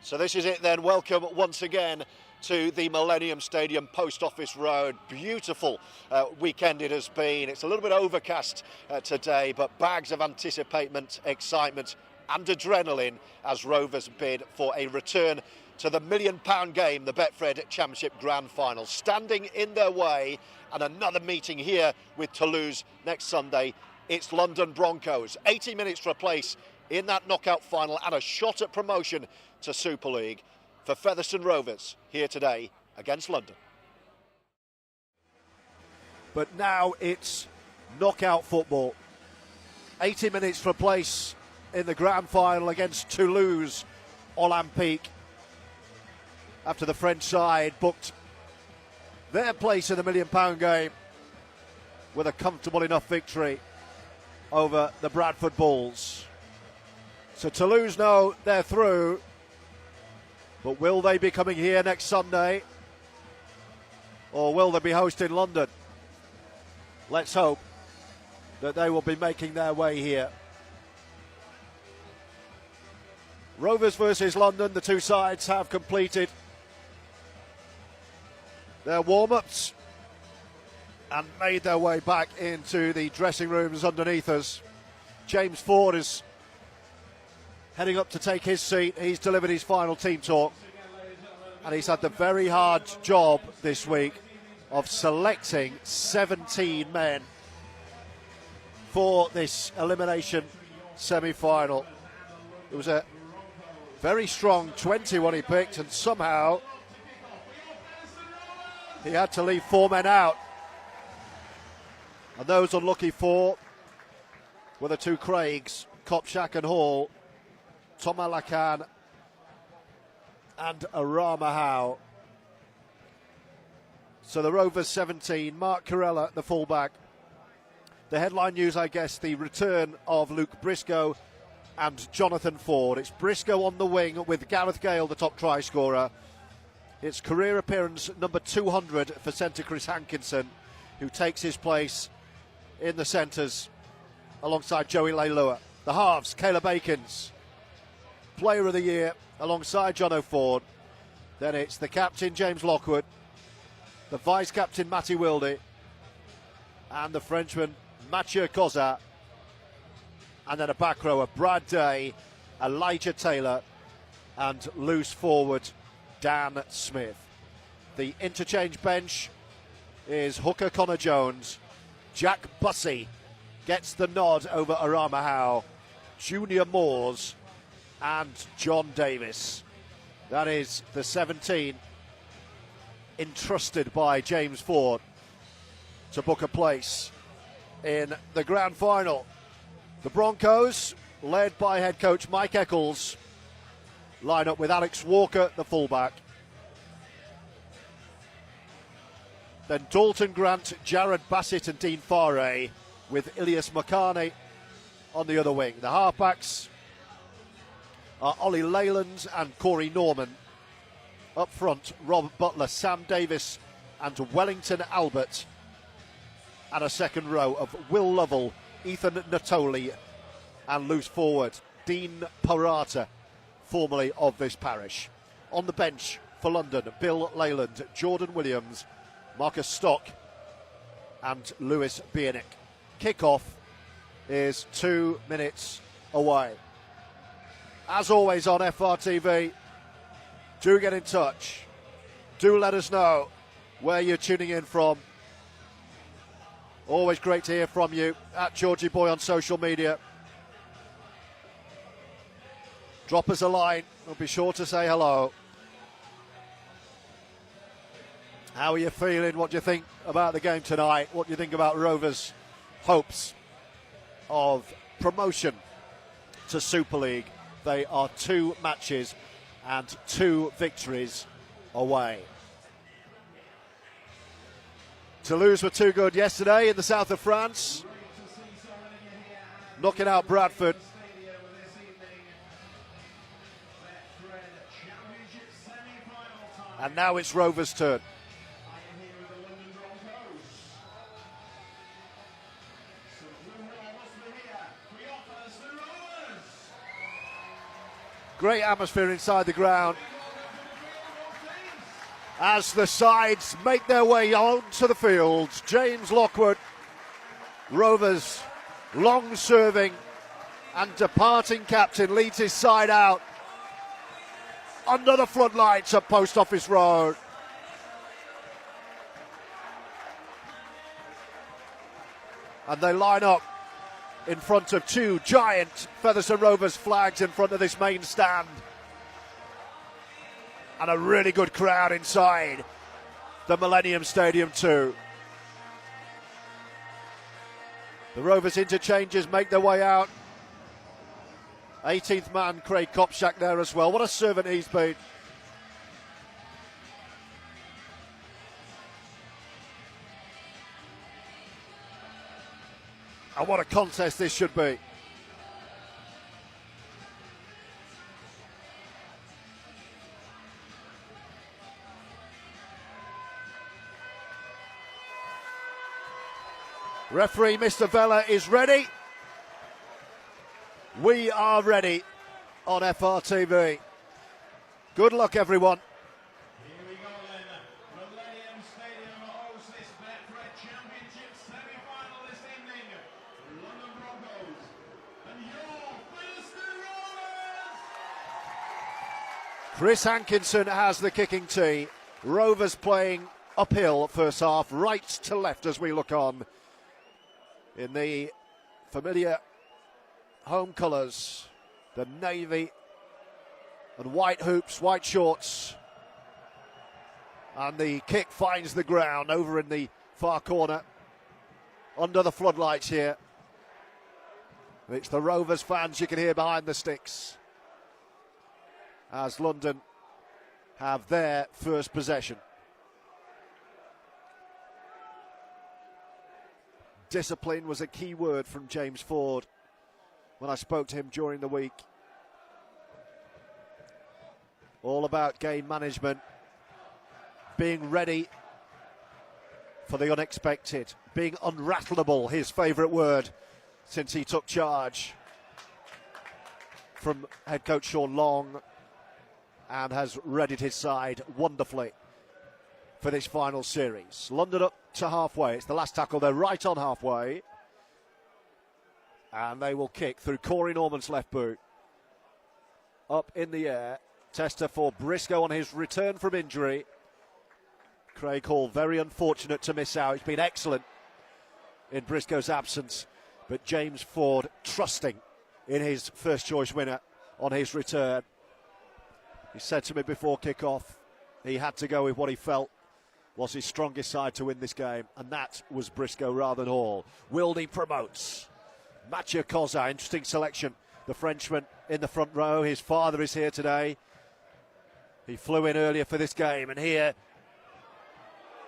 So this is it then. Welcome once again to the Millennium Stadium, Post Office Road. Beautiful weekend it has been. It's a little bit overcast today, but bags of anticipation, excitement and adrenaline as Rovers bid for a return to the £1 million game, the Betfred Championship Grand Final. Standing in their way, and another meeting here with Toulouse next Sunday. It's London Broncos. 80 minutes for a place in that knockout final and a shot at promotion to Super League for Featherstone Rovers here today against London. But now it's knockout football. 80 minutes for a place in the grand final against Toulouse Olympique, after the French side booked their place in the £1 million game with a comfortable enough victory over the Bradford Bulls. So Toulouse know they're through, but will they be coming here next Sunday, or will they be hosting London? Let's hope that they will be making their way here. Rovers versus London, the two sides have completed their warm-ups and made their way back into the dressing rooms underneath us. James Ford is heading up to take his seat. He's delivered his final team talk, and he's had the very hard job this week of selecting 17 men for this elimination semi-final. It was a very strong 21 he picked, and somehow he had to leave 4 men out. And those unlucky 4 were the two Craigs, Kopchak and Hall, Thomas Lacan and Arama Howe. So the Rovers 17, Mark Corella, the fullback. The headline news, I guess, the return of Luke Briscoe and Jonathan Ford. It's Briscoe on the wing with Gareth Gale, the top try scorer. It's career appearance number 200 for centre Chris Hankinson, who takes his place in the centres alongside Joey Leilua. The halves, Caleb Akins, Player of the Year alongside John O'Ford. Then it's the captain, James Lockwood, the vice-captain, Matty Wilde, and the Frenchman, Mathieu Kozat. And then a back row of Brad Day, Elijah Taylor, and loose forward, Dan Smith. The interchange bench is hooker Connor Jones. Jack Bussey gets the nod over Arama Howe, Junior Moores, and John Davis. That is the 17 entrusted by James Ford to book a place in the grand final. The Broncos, led by head coach Mike Eccles, line up with Alex Walker, the fullback. Then Dalton Grant, Jared Bassett and Dean Farey, with Ilias Makane on the other wing. The halfbacks are Ollie Leyland and Corey Norman. Up front, Rob Butler, Sam Davis and Wellington Albert. And a second row of Will Lovell, Ethan Natoli, and loose forward, Dean Parata, formerly of this parish. On the bench for London, Bill Leyland, Jordan Williams, Marcus Stock and Lewis Bienick. Kickoff is 2 minutes away. As always on FRTV, do get in touch. Do let us know where you're tuning in from. Always great to hear from you. At Georgie Boy on social media. Drop us a line. We'll be sure to say hello. How are you feeling? What do you think about the game tonight? What do you think about Rovers' hopes of promotion to Super League? They are 2 matches and 2 victories away. Toulouse were too good yesterday in the south of France, knocking out Bradford. And now it's Rovers' turn. Great atmosphere inside the ground as the sides make their way onto the field. James Lockwood, Rovers' long-serving and departing captain, leads his side out under the floodlights at Post Office Road. And they line up in front of two giant Featherstone Rovers flags in front of this main stand. And a really good crowd inside the Millennium Stadium too. The Rovers interchanges make their way out. 18th man Craig Kopczak there as well. What a servant he's been. And what a contest this should be. Referee Mr. Vella is ready. We are ready on FRTV. Good luck, everyone. Here we go then. Millennium Stadium hosts this Betfred Championship semi-final this evening. London Broncos and your Featherstone Rovers. Chris Hankinson has the kicking tee. Rovers playing uphill first half, right to left as we look on. In the familiar home colours, the navy and white hoops, white shorts. And the kick finds the ground over in the far corner, under the floodlights here. It's the Rovers fans you can hear behind the sticks as London have their first possession. Discipline was a key word from James Ford when I spoke to him during the week. All about game management, being ready for the unexpected, being unrattleable, his favourite word since he took charge from head coach Sean Long, and has readied his side wonderfully for this final series. London up to halfway. It's the last tackle. They're right on halfway. And they will kick through Corey Norman's left boot. Up in the air. Tester for Briscoe on his return from injury. Craig Hall very unfortunate to miss out. He's been excellent in Briscoe's absence. But James Ford trusting in his first choice winner on his return. He said to me before kick-off he had to go with what he felt was his strongest side to win this game, and that was Briscoe rather than Hall. Wildy promotes. Mathieu Kozza, interesting selection. The Frenchman in the front row. His father is here today. He flew in earlier for this game, and here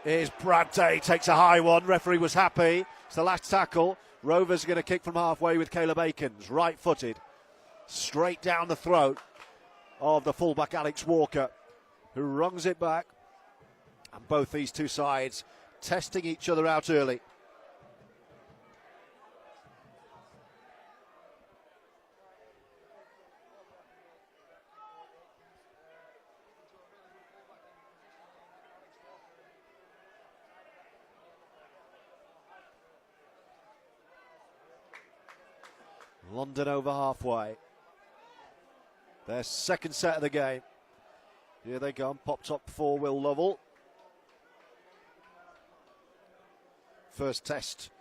is Brad Day, takes a high one. Referee was happy. It's the last tackle. Rovers are going to kick from halfway with Caleb Akins, right-footed. Straight down the throat of the fullback Alex Walker, who rungs it back. And both these two sides testing each other out early. London over halfway. Their second set of the game. Here they go, popped up for Will Lovell. First test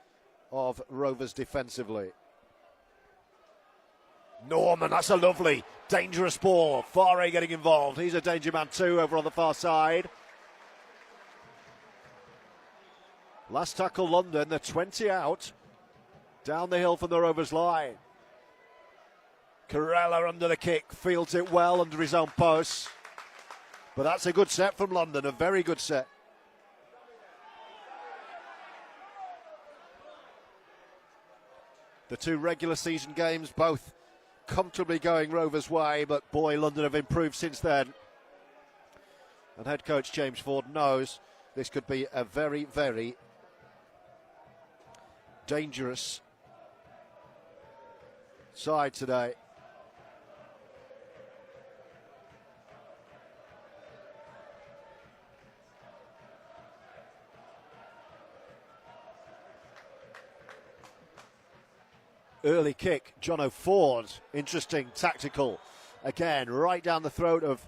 of Rovers defensively. Norman, that's a lovely, dangerous ball. Faré getting involved. He's a danger man too over on the far side. Last tackle London, they're 20 out. Down the hill from the Rovers line. Corella under the kick, fields it well under his own post. But that's a good set from London, a very good set. The two regular season games both comfortably going Rovers' way, but boy, London have improved since then. And head coach James Ford knows this could be a very, very dangerous side today. Early kick, Jono Ford. Interesting tactical. Again, right down the throat of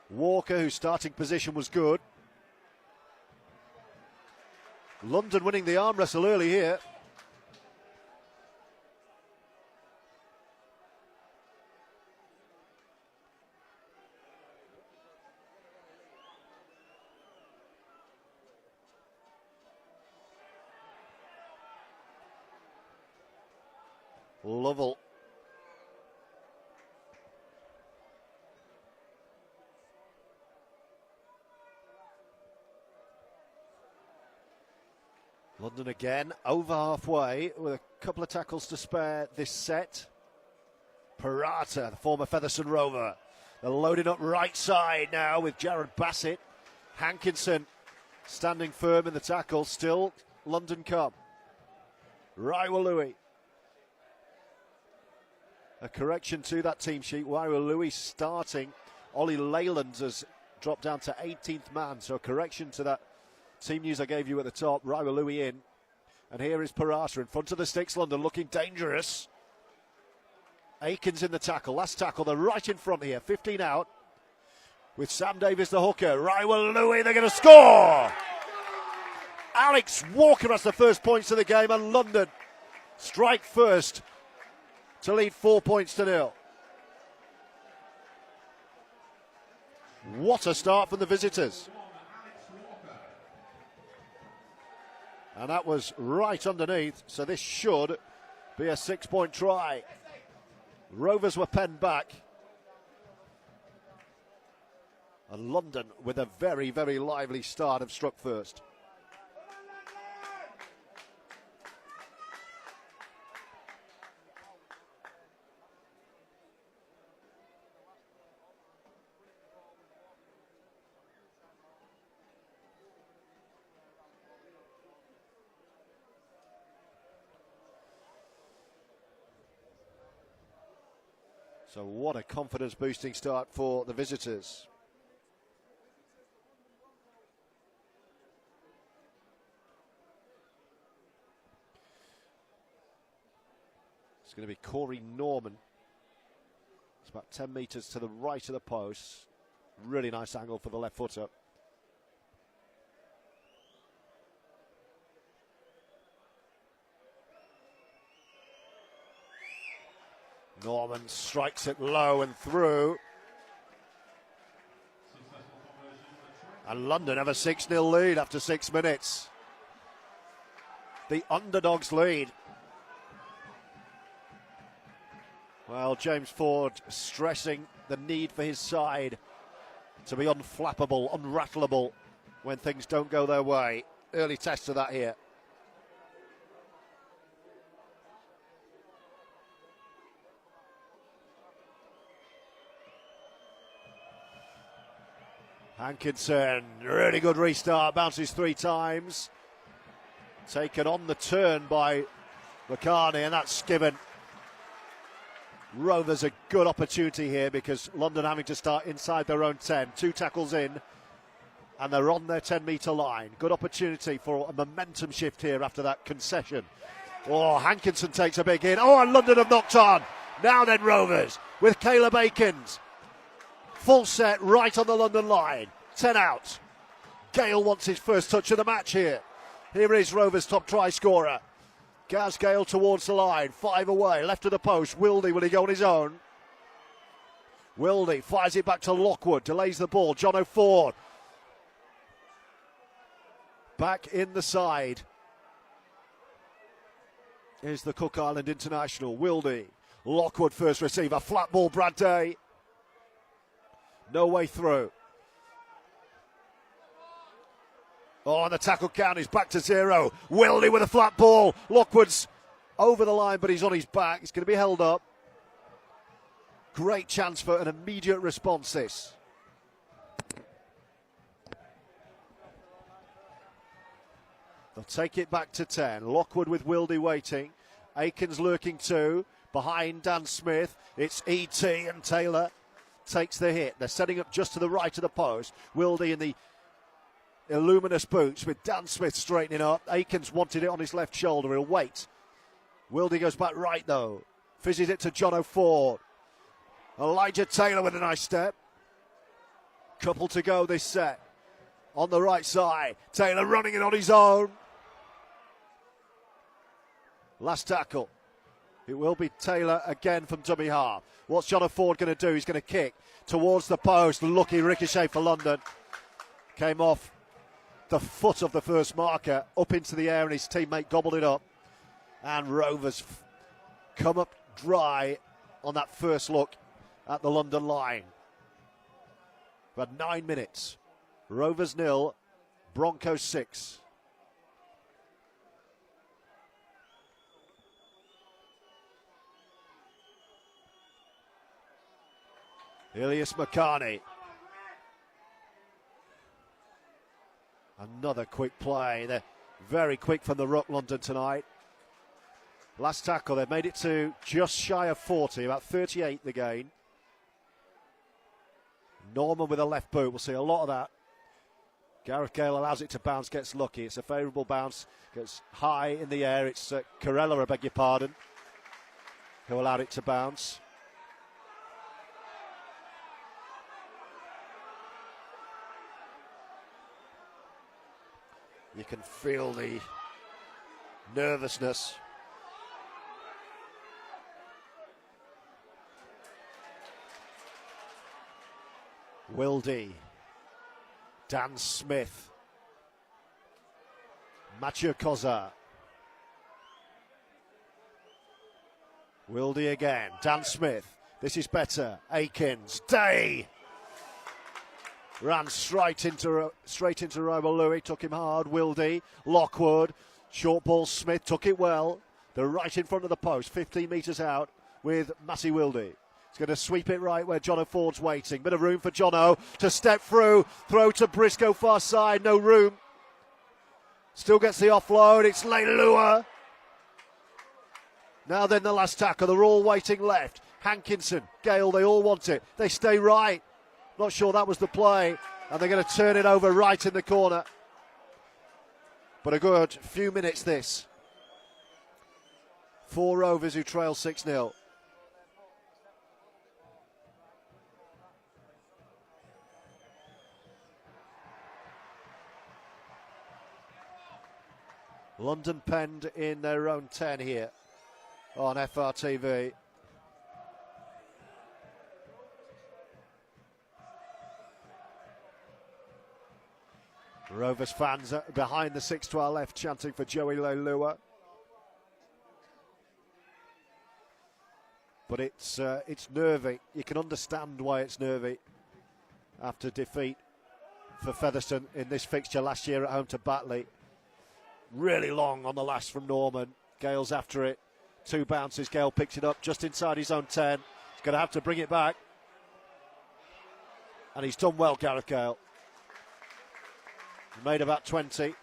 Walker, whose starting position was good. London winning the arm wrestle early here. Lovell. London again, over halfway, with a couple of tackles to spare this set. Parata, the former Featherstone Rover. They're loading up right side now with Jared Bassett. Hankinson standing firm in the tackle. Still London come. Raiwalui. A correction to that team sheet. Raiwalui starting. Ollie Leyland has dropped down to 18th man. So a correction to that team news I gave you at the top. Raiwalui in. And here is Parata in front of the sticks. London looking dangerous. Aikens in the tackle. Last tackle. They're right in front here. 15 out. With Sam Davis the hooker. Raiwalui, they're going to score! Alex Walker has the first points of the game, and London strike first to lead 4-0. What a start from the visitors. And that was right underneath, so this should be a 6-point try. Rovers were penned back. And London with a very, very lively start have struck first. So what a confidence-boosting start for the visitors. It's going to be Corey Norman. It's about 10 metres to the right of the post. Really nice angle for the left footer. Norman strikes it low and through. And London have a 6-0 lead after 6 minutes. The underdogs lead. Well, James Ford stressing the need for his side to be unflappable, unrattleable when things don't go their way. Early test of that here. Hankinson, really good restart, bounces 3 times. Taken on the turn by McCarney, and that's given Rovers a good opportunity here because London having to start inside their own 10. 2 tackles in, and they're on their 10-metre line. Good opportunity for a momentum shift here after that concession. Oh, Hankinson takes a big hit. Oh, and London have knocked on. Now then, Rovers with Caleb Aikens. Full set right on the London line. 10 out. Gale wants his first touch of the match here. Here is Rovers' top try scorer. Gaz Gale towards the line. 5 away. Left of the post. Wildy, will he go on his own? Wildy fires it back to Lockwood. Delays the ball. Jono Ford. Back in the side. Here's the Cook Island International. Wildy. Lockwood first receiver. Flat ball, Brad Day. No way through. Oh, and the tackle count is back to 0. Wildy with a flat ball. Lockwood's over the line, but he's on his back. He's going to be held up. Great chance for an immediate response, this. They'll take it back to 10. Lockwood with Wildy waiting. Aikens lurking too. Behind Dan Smith. It's E.T. and Taylor takes the hit. They're setting up just to the right of the post. Wildy in the illuminous boots with Dan Smith straightening up. Aikens wanted it on his left shoulder. He'll wait. Wildy goes back right though. Fizzes it to John O'Ford. Elijah Taylor with a nice step. Couple to go this set. On the right side. Taylor running it on his own. Last tackle. It will be Taylor again from dummy half. What's John O'Ford going to do? He's going to kick towards the post. Lucky ricochet for London. Came off the foot of the first marker, up into the air, and his teammate gobbled it up. And Rovers come up dry on that first look at the London line. For 9 minutes. Rovers 0, Broncos 6. Ilias Makani. Another quick play. They're very quick from the ruck, London, tonight. Last tackle, they've made it to just shy of 40, about 38 the gain. Norman with a left boot, we'll see a lot of that. Gareth Gale allows it to bounce, gets lucky. It's a favourable bounce, gets high in the air. It's Corella, I beg your pardon, who allowed it to bounce. You can feel the nervousness. Wildy, Dan Smith, Mathieu Kozar. Wildy again, Dan Smith, this is better, Akins, Day! Ran straight into Roma Louis, took him hard, Wildy, Lockwood, short ball, Smith took it well. They're right in front of the post, 15 metres out with Matty Wildy. He's going to sweep it right where John O'Ford's waiting. Bit of room for Jono to step through, throw to Briscoe far side, no room. Still gets the offload, it's Leilua. Now then the last tackle, they're all waiting left. Hankinson, Gale, they all want it. They stay right. Not sure that was the play, and they're going to turn it over right in the corner. But a good few minutes this. For Rovers, who trail 6-0. London penned in their own 10 here on FRTV. Rovers fans behind the 6 to our left chanting for Joey Leilua. But it's nervy. You can understand why it's nervy after defeat for Featherstone in this fixture last year at home to Batley. Really long on the last from Norman. Gale's after it. 2 bounces. Gale picks it up just inside his own 10. He's going to have to bring it back. And he's done well, Gareth Gale. He made about 20.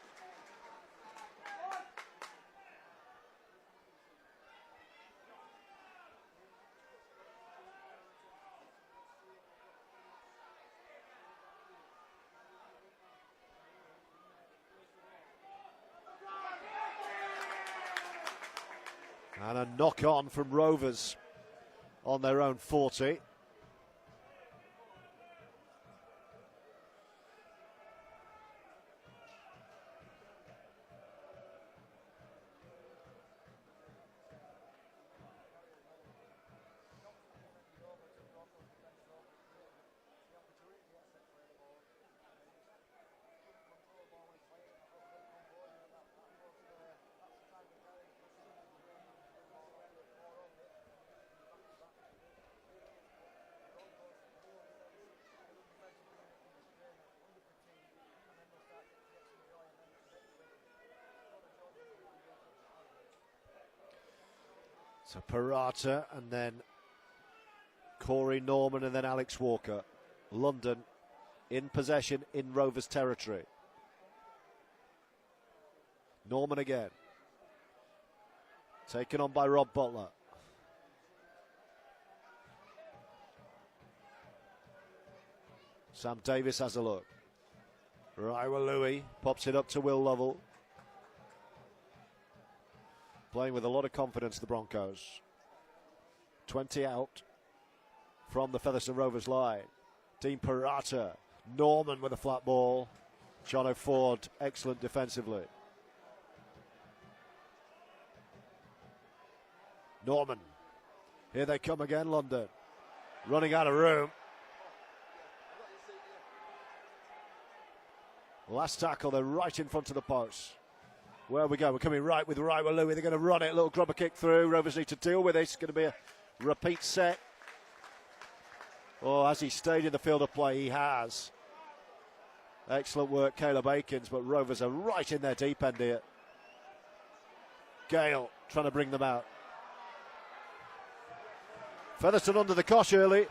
And a knock on from Rovers on their own 40. So Parata and then Corey Norman and then Alex Walker. London in possession in Rovers territory. Norman again. Taken on by Rob Butler. Sam Davis has a look. Raiwa Louis pops it up to Will Lovell. Playing with a lot of confidence, the Broncos. 20 out from the Featherstone Rovers line. Dean Parata, Norman with a flat ball. Jono Ford, excellent defensively. Norman, here they come again, London. Running out of room. Last tackle, they're right in front of the post. Where we go, we're coming right with Louis. They're going to run it, a little grubber kick through. Rovers need to deal with it. It's going to be a repeat set. Oh, has he stayed in the field of play? He has. Excellent work, Caleb Akins, but Rovers are right in their deep end here. Gale trying to bring them out. Featherstone under the cosh early.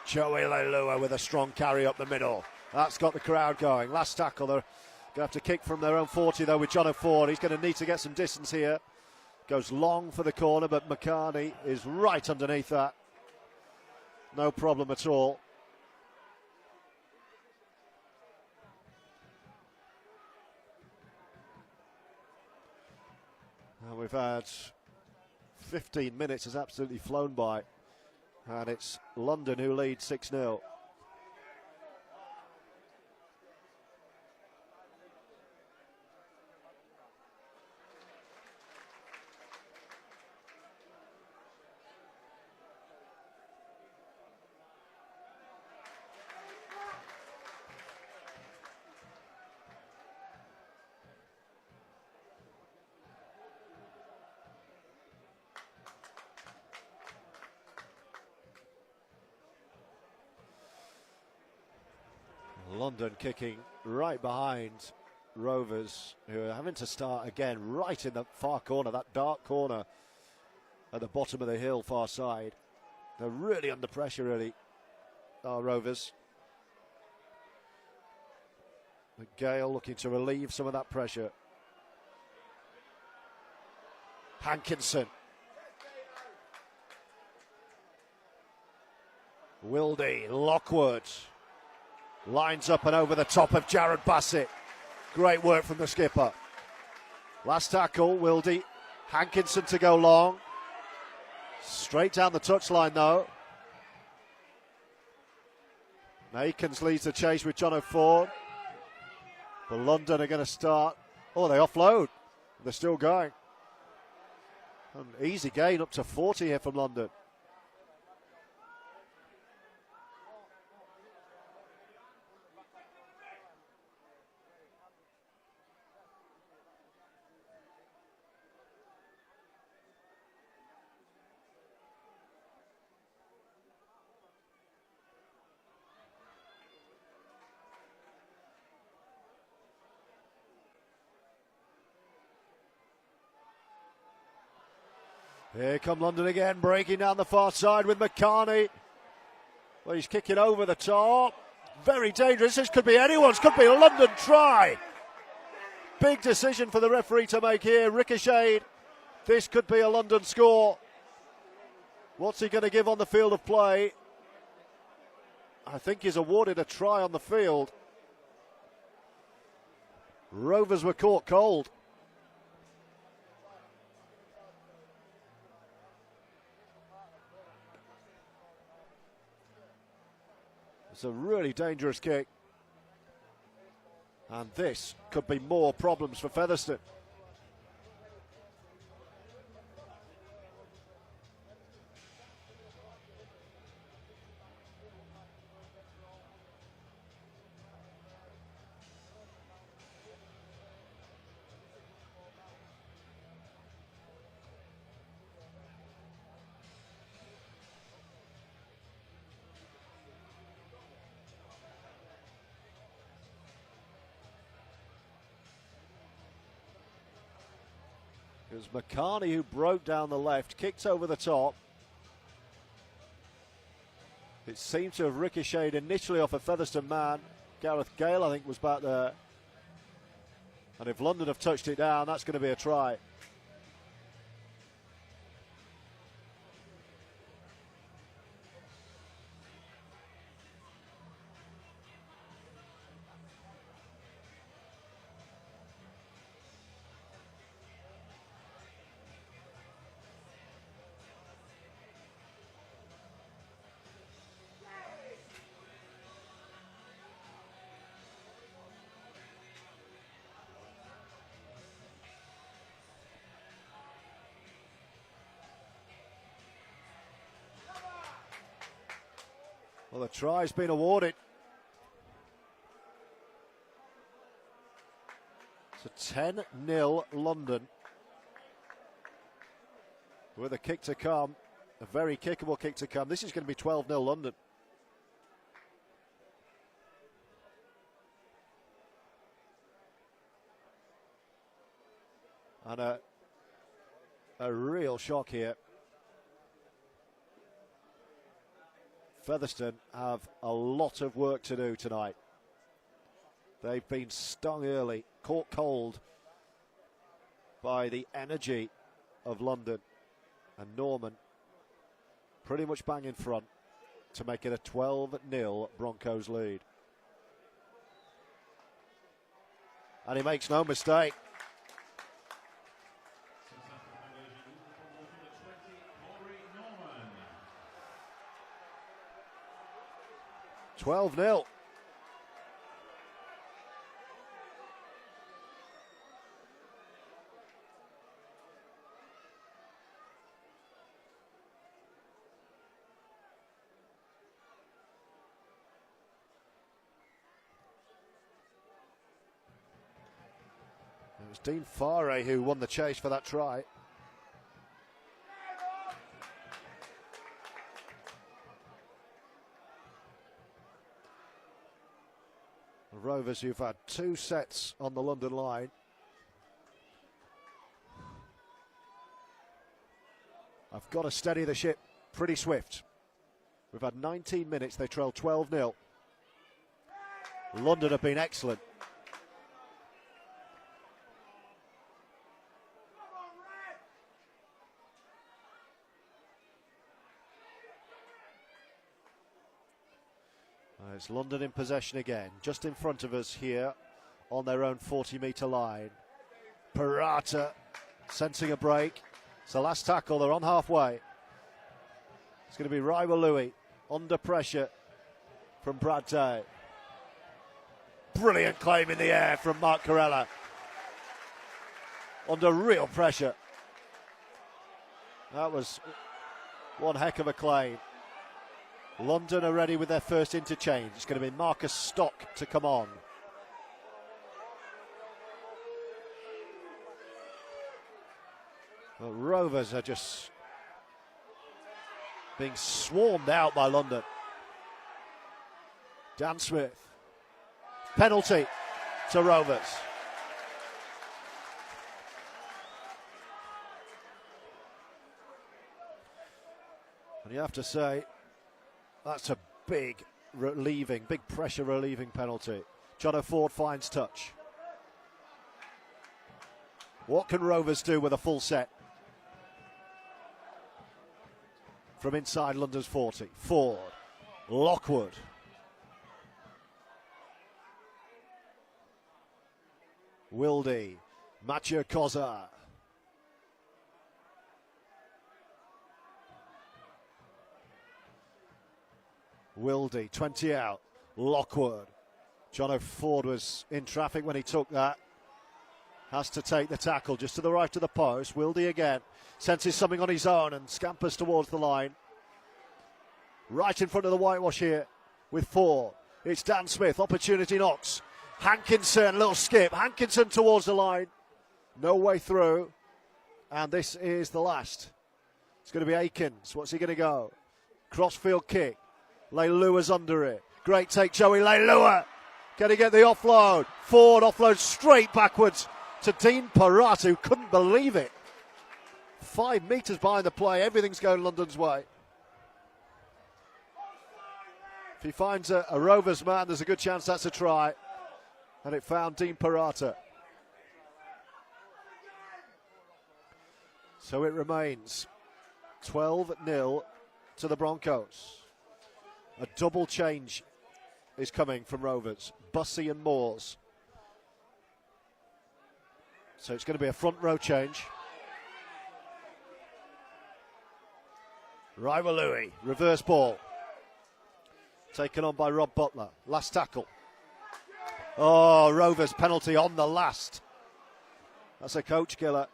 Joey Leilua with a strong carry up the middle. That's got the crowd going. Last tackle, they're going to have to kick from their own 40 though with Jono Ford. He's going to need to get some distance here. Goes long for the corner, but McCarney is right underneath that. No problem at all. And we've had 15 minutes has absolutely flown by. And it's London who lead 6-0. London kicking right behind Rovers, who are having to start again right in the far corner, that dark corner at the bottom of the hill, far side. They're really under pressure, really, our Rovers. But Gale looking to relieve some of that pressure. Hankinson. Wildy, Lockwood. Lines up and over the top of Jared Bassett. Great work from the skipper. Last tackle, Wildy. Hankinson to go long. Straight down the touchline though. Akins leads the chase with Jono Ford. But London are going to start. Oh, they offload. They're still going. An easy gain up to 40 here from London. Here come London again, breaking down the far side with McCarney. Well, he's kicking over the top. Very dangerous. This could be anyone's. Could be a London try. Big decision for the referee to make here. Ricocheted. This could be a London score. What's he going to give on the field of play? I think he's awarded a try on the field. Rovers were caught cold. It's a really dangerous kick. And this could be more problems for Featherstone. It was McCarney who broke down the left, kicked over the top. It seemed to have ricocheted initially off a Featherstone man. Gareth Gale, I think, was back there. And if London have touched it down, that's going to be a try. Well, the try's been awarded. It's a 10-0 London. With a kick to come, a very kickable kick to come. This is going to be 12-0 London. And a real shock here. Featherstone have a lot of work to do tonight. They've been stung early, caught cold by the energy of London, and Norman pretty much bang in front to make it a 12-0 Broncos lead. And he makes no mistake. 12-0. It was Dean Farre who won the chase for that try. The Rovers, who've had 2 sets on the London line. I've got to steady the ship pretty swift. We've had 19 minutes, they trail 12-0. London have been excellent. It's London in possession again, just in front of us here on their own 40-metre line. Parata sensing a break. It's the last tackle, they're on halfway. It's going to be Louis under pressure from Brad Tay. Brilliant claim in the air from Mark Corella. Under real pressure. That was one heck of a claim. London are ready with their first interchange. It's going to be Marcus Stock to come on. Well, Rovers are just being swarmed out by London. Dan Smith. Penalty to Rovers. And you have to say, that's a big pressure relieving penalty. Jono Ford finds touch. What can Rovers do with a full set? From inside London's 40. Ford. Lockwood. Wildy. Mathieu Kozar. Wildy, 20 out. Lockwood. Jono Ford was in traffic when he took that. Has to take the tackle just to the right of the post. Wildy again. Senses something on his own and scampers towards the line. Right in front of the whitewash here with Ford. It's Dan Smith. Opportunity knocks. Hankinson, little skip. Hankinson towards the line. No way through. And this is the last. It's going to be Akins. What's he going to go? Crossfield kick. Leilua's under it. Great take, Joey Leilua. Can he get the offload? Ford offloads straight backwards to Dean Parata, who couldn't believe it. 5 metres behind the play. Everything's going London's way. If he finds a Rovers man, there's a good chance that's a try. And it found Dean Parata. So it remains 12-0 to the Broncos. A double change is coming from Rovers. Bussey and Moores. So it's going to be a front row change. Louis, reverse ball. Taken on by Rob Butler. Last tackle. Oh, Rovers penalty on the last. That's a coach killer.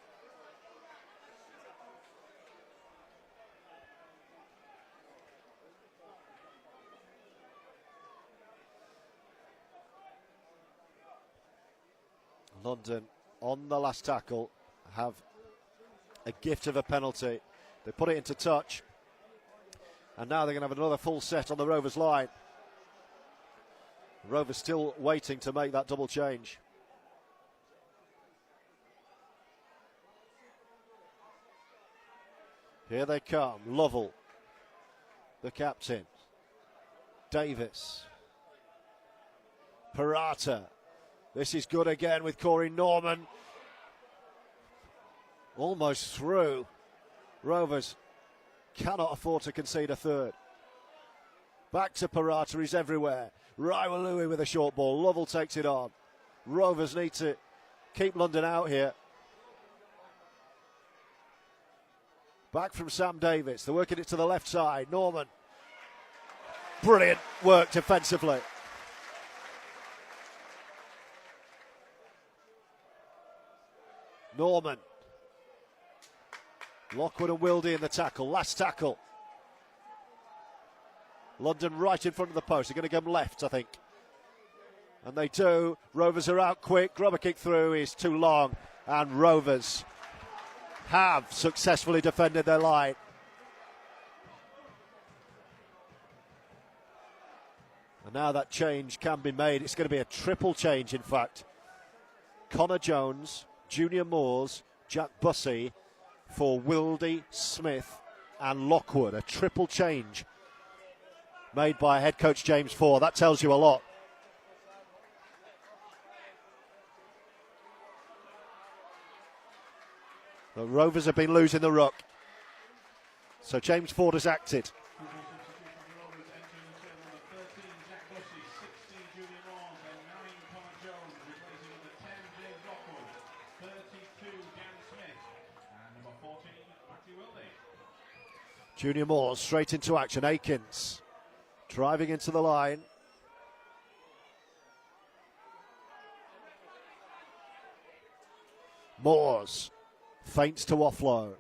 London on the last tackle have a gift of a penalty. They put it into touch, and now they're going to have another full set on the Rovers line. Rovers still waiting to make that double change. Here they come. Lovell, the captain. Davis. Parata. This is good again with Corey Norman. Almost through. Rovers cannot afford to concede a third. Back to Parata, he's everywhere. Raiwalui with a short ball. Lovell takes it on. Rovers need to keep London out here. Back from Sam Davis. They're working it to the left side. Norman. Brilliant work defensively. Norman. Lockwood and Wildy in the tackle. Last tackle. London right in front of the post. They're going to go left, I think. And they do. Rovers are out quick. Grubber kick through is too long. And Rovers have successfully defended their line. And now that change can be made. It's going to be a triple change, in fact. Connor Jones, Junior Moores, Jack Bussey for Wildy, Smith and Lockwood. A triple change made by head coach James Ford. That tells you a lot. The Rovers have been losing the ruck. So James Ford has acted. Junior Moore straight into action. Akins driving into the line. Moores feints to offload.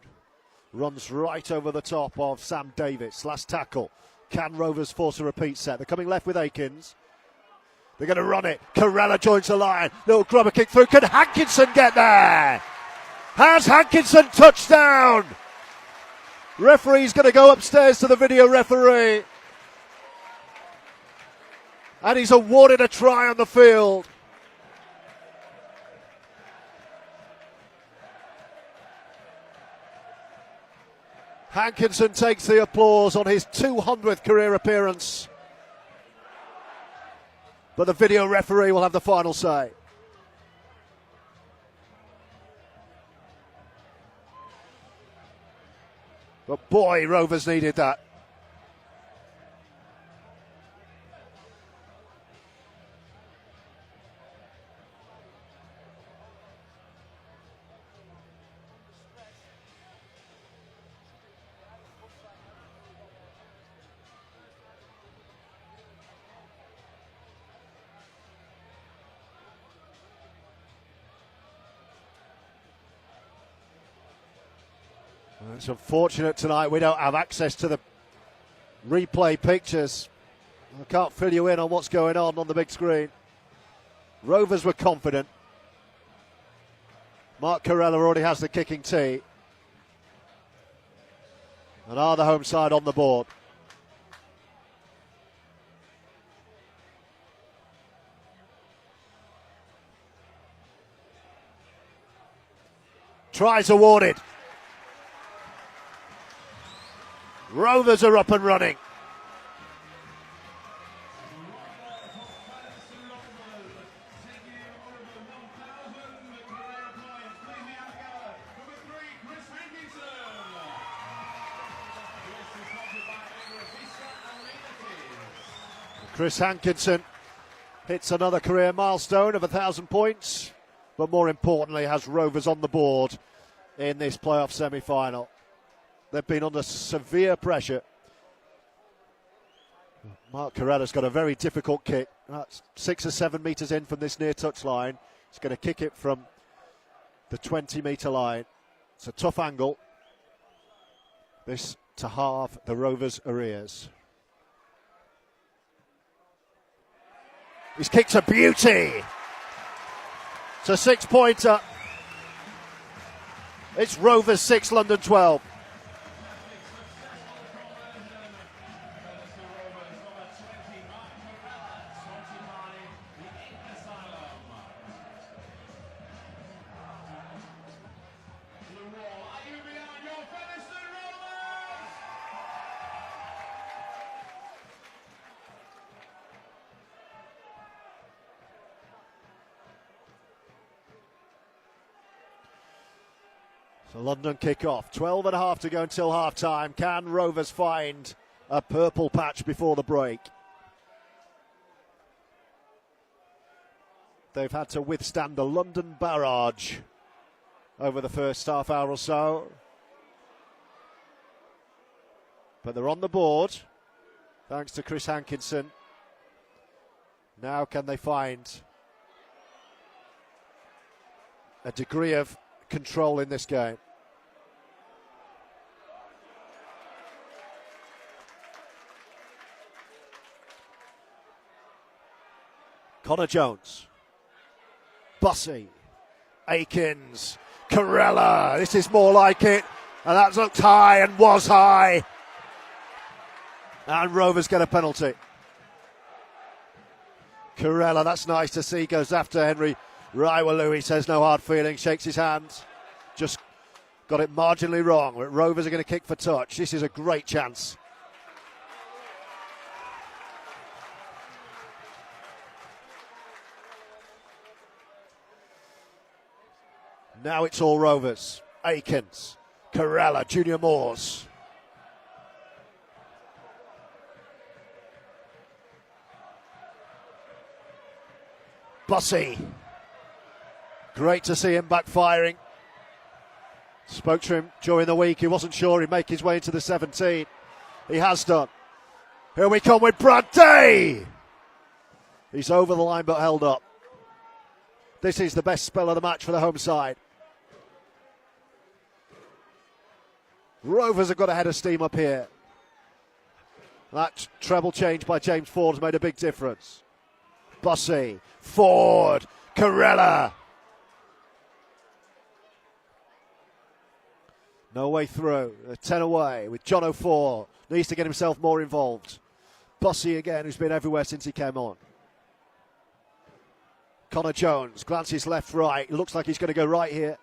Runs right over the top of Sam Davis. Last tackle. Can Rovers force a repeat set? They're coming left with Akins. They're going to run it. Carella joins the line. Little grubber kick through. Can Hankinson get there? Has Hankinson touchdown? Referee's going to go upstairs to the video referee. And he's awarded a try on the field. Hankinson takes the applause on his 200th career appearance. But the video referee will have the final say. But boy, Rovers needed that. It's unfortunate tonight we don't have access to the replay pictures. I can't fill you in on what's going on the big screen. Rovers were confident. Mark Carella already has the kicking tee. And are the home side on the board. Tries awarded. Rovers are up and running. Chris Hankinson hits another career milestone of 1,000 points, but more importantly has Rovers on the board in this playoff semi-final. They've been under severe pressure. Mark Carella's got a very difficult kick. That's 6 or 7 metres in from this near touch line. He's going to kick it from the 20-metre line. It's a tough angle. This to halve the Rovers' arrears. His kick's a beauty. It's a 6-pointer. It's Rovers 6, London 12. So London kick off. 12 and a half to go until half time. Can Rovers find a purple patch before the break? They've had to withstand the London barrage over the first half hour or so. But they're on the board, thanks to Chris Hankinson. Now can they find a degree of control in this game? Connor Jones, Bussey, Akins, Corella. This is more like it. And that looked high and was high. And Rovers get a penalty. Corella, that's nice to see, goes after Henry Raiwalu. He says no hard feelings, shakes his hands. Just got it marginally wrong. But Rovers are going to kick for touch. This is a great chance. Now it's all Rovers. Akins, Corella, Junior Moores. Bussey. Great to see him back firing. Spoke to him during the week. He wasn't sure he'd make his way into the 17. He has done. Here we come with Brad Day. He's over the line but held up. This is the best spell of the match for the home side. Rovers have got a head of steam up here. That treble change by James Ford has made a big difference. Bussey, Ford, Corella. No way through. 10 away with John O'Four. Needs to get himself more involved. Bussey again, who's been everywhere since he came on. Connor Jones glances left, right. Looks like he's going to go right here.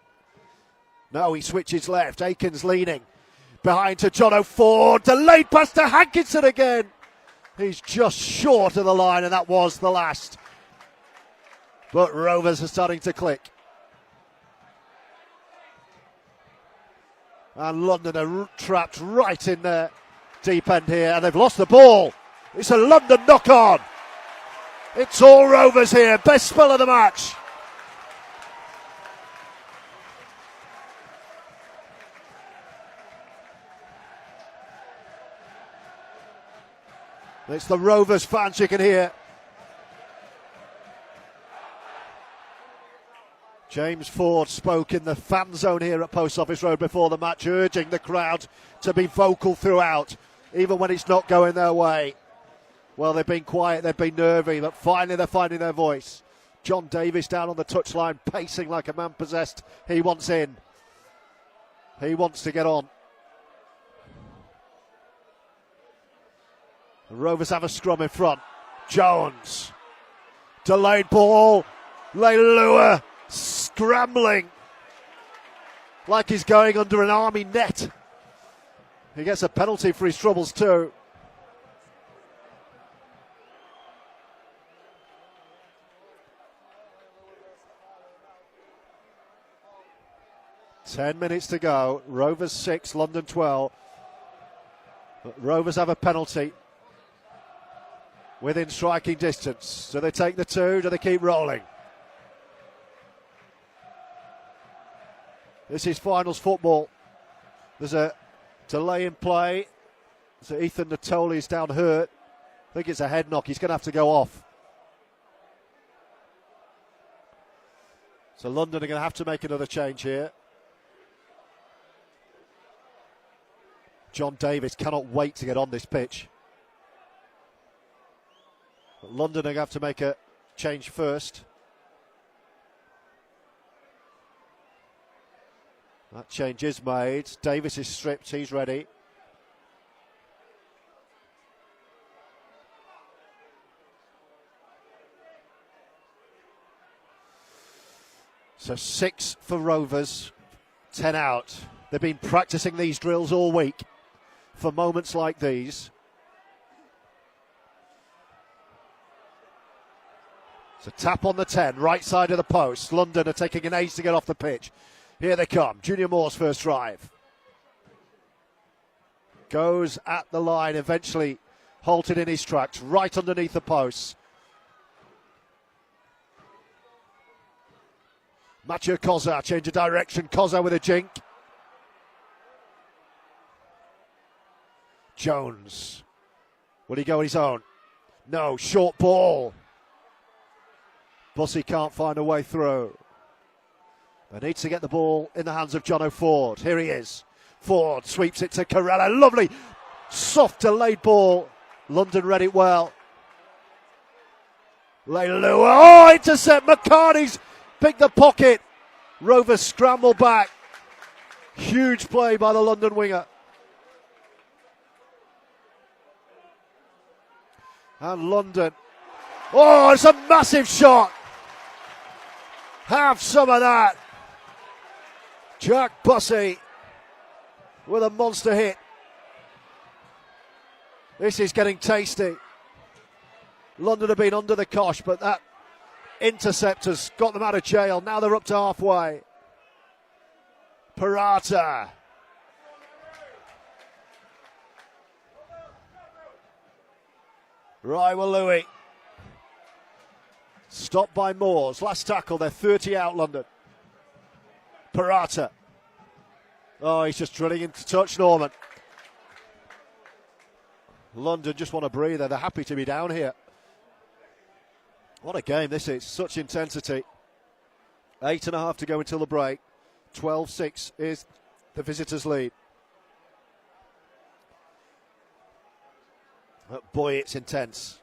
No, he switches left. Akins leaning. Behind to John O'Four. Delayed pass to Hankinson again. He's just short of the line, and that was the last. But Rovers are starting to click. And London are trapped right in the deep end here, and they've lost the ball. It's a London knock-on. It's all Rovers here. Best spell of the match. It's the Rovers fans you can hear. James Ford spoke in the fan zone here at Post Office Road before the match, urging the crowd to be vocal throughout, even when it's not going their way. Well, they've been quiet, they've been nervy, but finally they're finding their voice. John Davis down on the touchline, pacing like a man possessed. He wants in. He wants to get on. The Rovers have a scrum in front. Jones. Delayed ball. Leilua scrambling like he's going under an army net. He gets a penalty for his troubles too. Ten minutes to go. Rovers 6, London 12. But Rovers have a penalty within striking distance. Do they take the two? Do they keep rolling? This is finals football. There's a delay in play. So Ethan Natoli's down hurt. I think it's a head knock. He's going to have to go off. So London are going to have to make another change here. John Davis cannot wait to get on this pitch. But London are going to have to make a change first. That change is made. Davis is stripped, he's ready. So 6 for Rovers, 10 out. They've been practicing these drills all week for moments like these. So tap on the 10, right side of the post. London are taking an ace to get off the pitch. Here they come. Junior Moore's first drive. Goes at the line, eventually halted in his tracks, right underneath the posts. Mathieu Koza, change of direction. Koza with a jink. Jones. Will he go on his own? No, short ball. Bussey can't find a way through. They need to get the ball in the hands of Jono Ford. Here he is. Ford sweeps it to Corella. Lovely, soft delayed ball. London read it well. Leilua. Oh, intercept. McCartney's picked the pocket. Rovers scramble back. Huge play by the London winger. And London. Oh, it's a massive shot. Have some of that. Jack Bussey with a monster hit. This is getting tasty. London have been under the cosh, but that intercept has got them out of jail. Now they're up to halfway. Parata. Raiwalui. Stopped by Moores. Last tackle, they're 30 out, London. Parata. Oh, he's just drilling into touch, Norman. London just want to breathe. They're happy to be down here. What a game this is. Such intensity. 8.5 to go until the break. 12-6 is the visitors' lead. But boy, it's intense.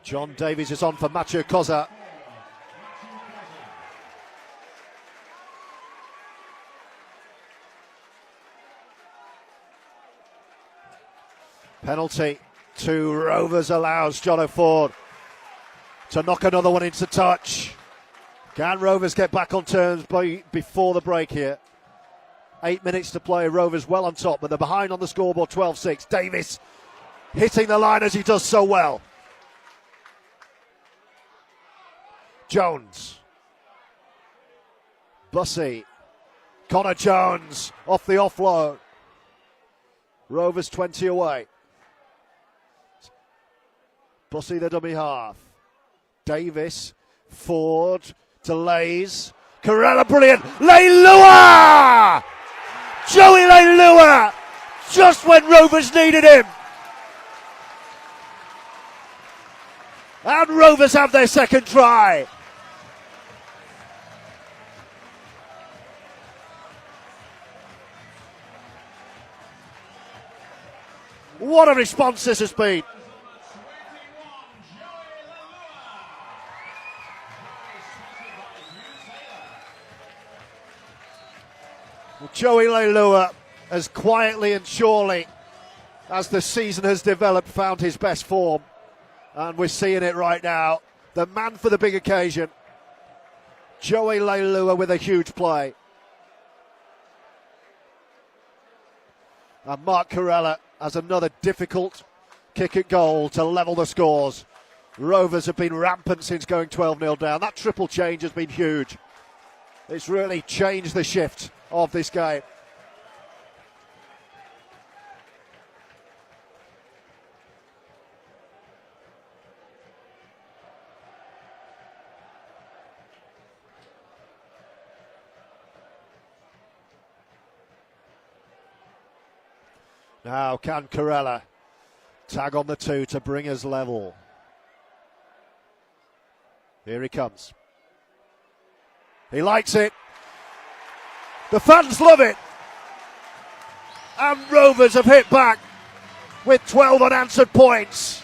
John Davies is on for Mathieu Koza. Penalty to Rovers allows Jono Ford to knock another one into touch. Can Rovers get back on terms before the break here? 8 minutes to play. Rovers well on top, but they're behind on the scoreboard. 12-6. Davis hitting the line as he does so well. Jones. Bussey. Connor Jones off the offload. Rovers 20 away. Bussey the dummy half. Davis. Ford. Delays. Corella brilliant. Leilua! Joey Leilua! Just when Rovers needed him. And Rovers have their second try. What a response this has been. Joey Leilua has quietly and surely, as the season has developed, found his best form. And we're seeing it right now. The man for the big occasion. Joey Leilua with a huge play. And Mark Corella has another difficult kick at goal to level the scores. Rovers have been rampant since going 12-0 down. That triple change has been huge. It's really changed the shift of this game. Now can Corella tag on the 2 to bring us level. Here he comes. He likes it. The fans love it. And Rovers have hit back with 12 unanswered points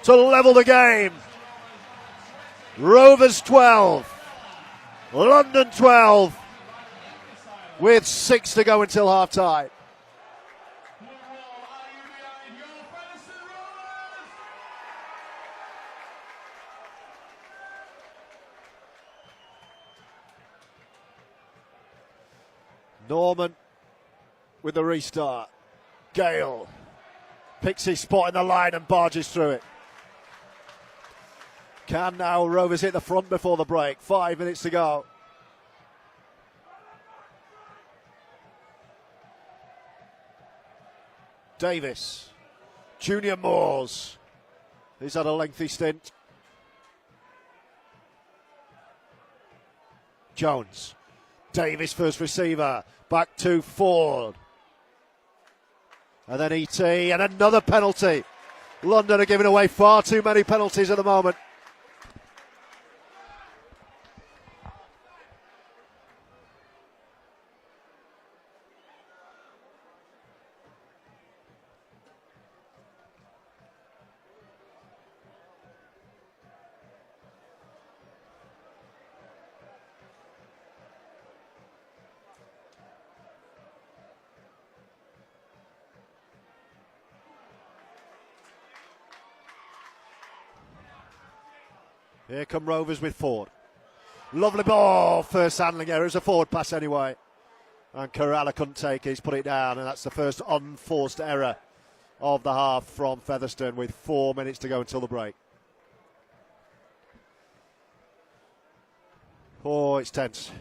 to level the game. Rovers 12, London 12, with 6 to go until half time. Norman with the restart. Gale picks his spot in the line and barges through it. Can now Rovers hit the front before the break? 5 minutes to go. Davis. Junior Moores. He's had a lengthy stint. Jones. Davis first receiver. Back to Ford. And then ET and another penalty. London are giving away far too many penalties at the moment. Here come Rovers with Ford. Lovely ball. First handling error. It's a forward pass anyway. And Kerala couldn't take it. He's put it down. And that's the first unforced error of the half from Featherstone with 4 minutes to go until the break. Oh, it's tense.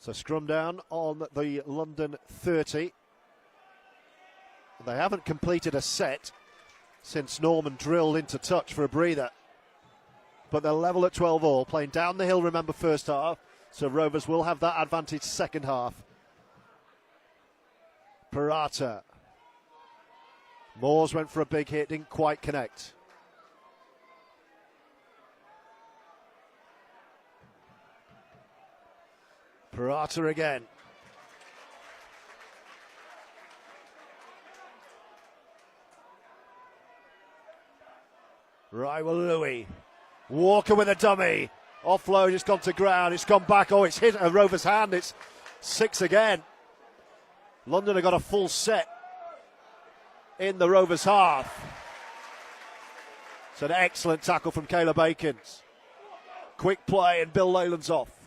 So scrum down on the London 30. They haven't completed a set since Norman drilled into touch for a breather. But they're level at 12 all, playing down the hill, remember, first half. So Rovers will have that advantage second half. Parata. Moores went for a big hit, didn't quite connect. Parata again. Rywell Louis. Walker with a dummy. Offload, it's gone to ground. It's gone back. Oh, it's hit a Rovers hand. It's 6 again. London have got a full set in the Rovers half. It's an excellent tackle from Caleb Akins. Quick play and Bill Leyland's off.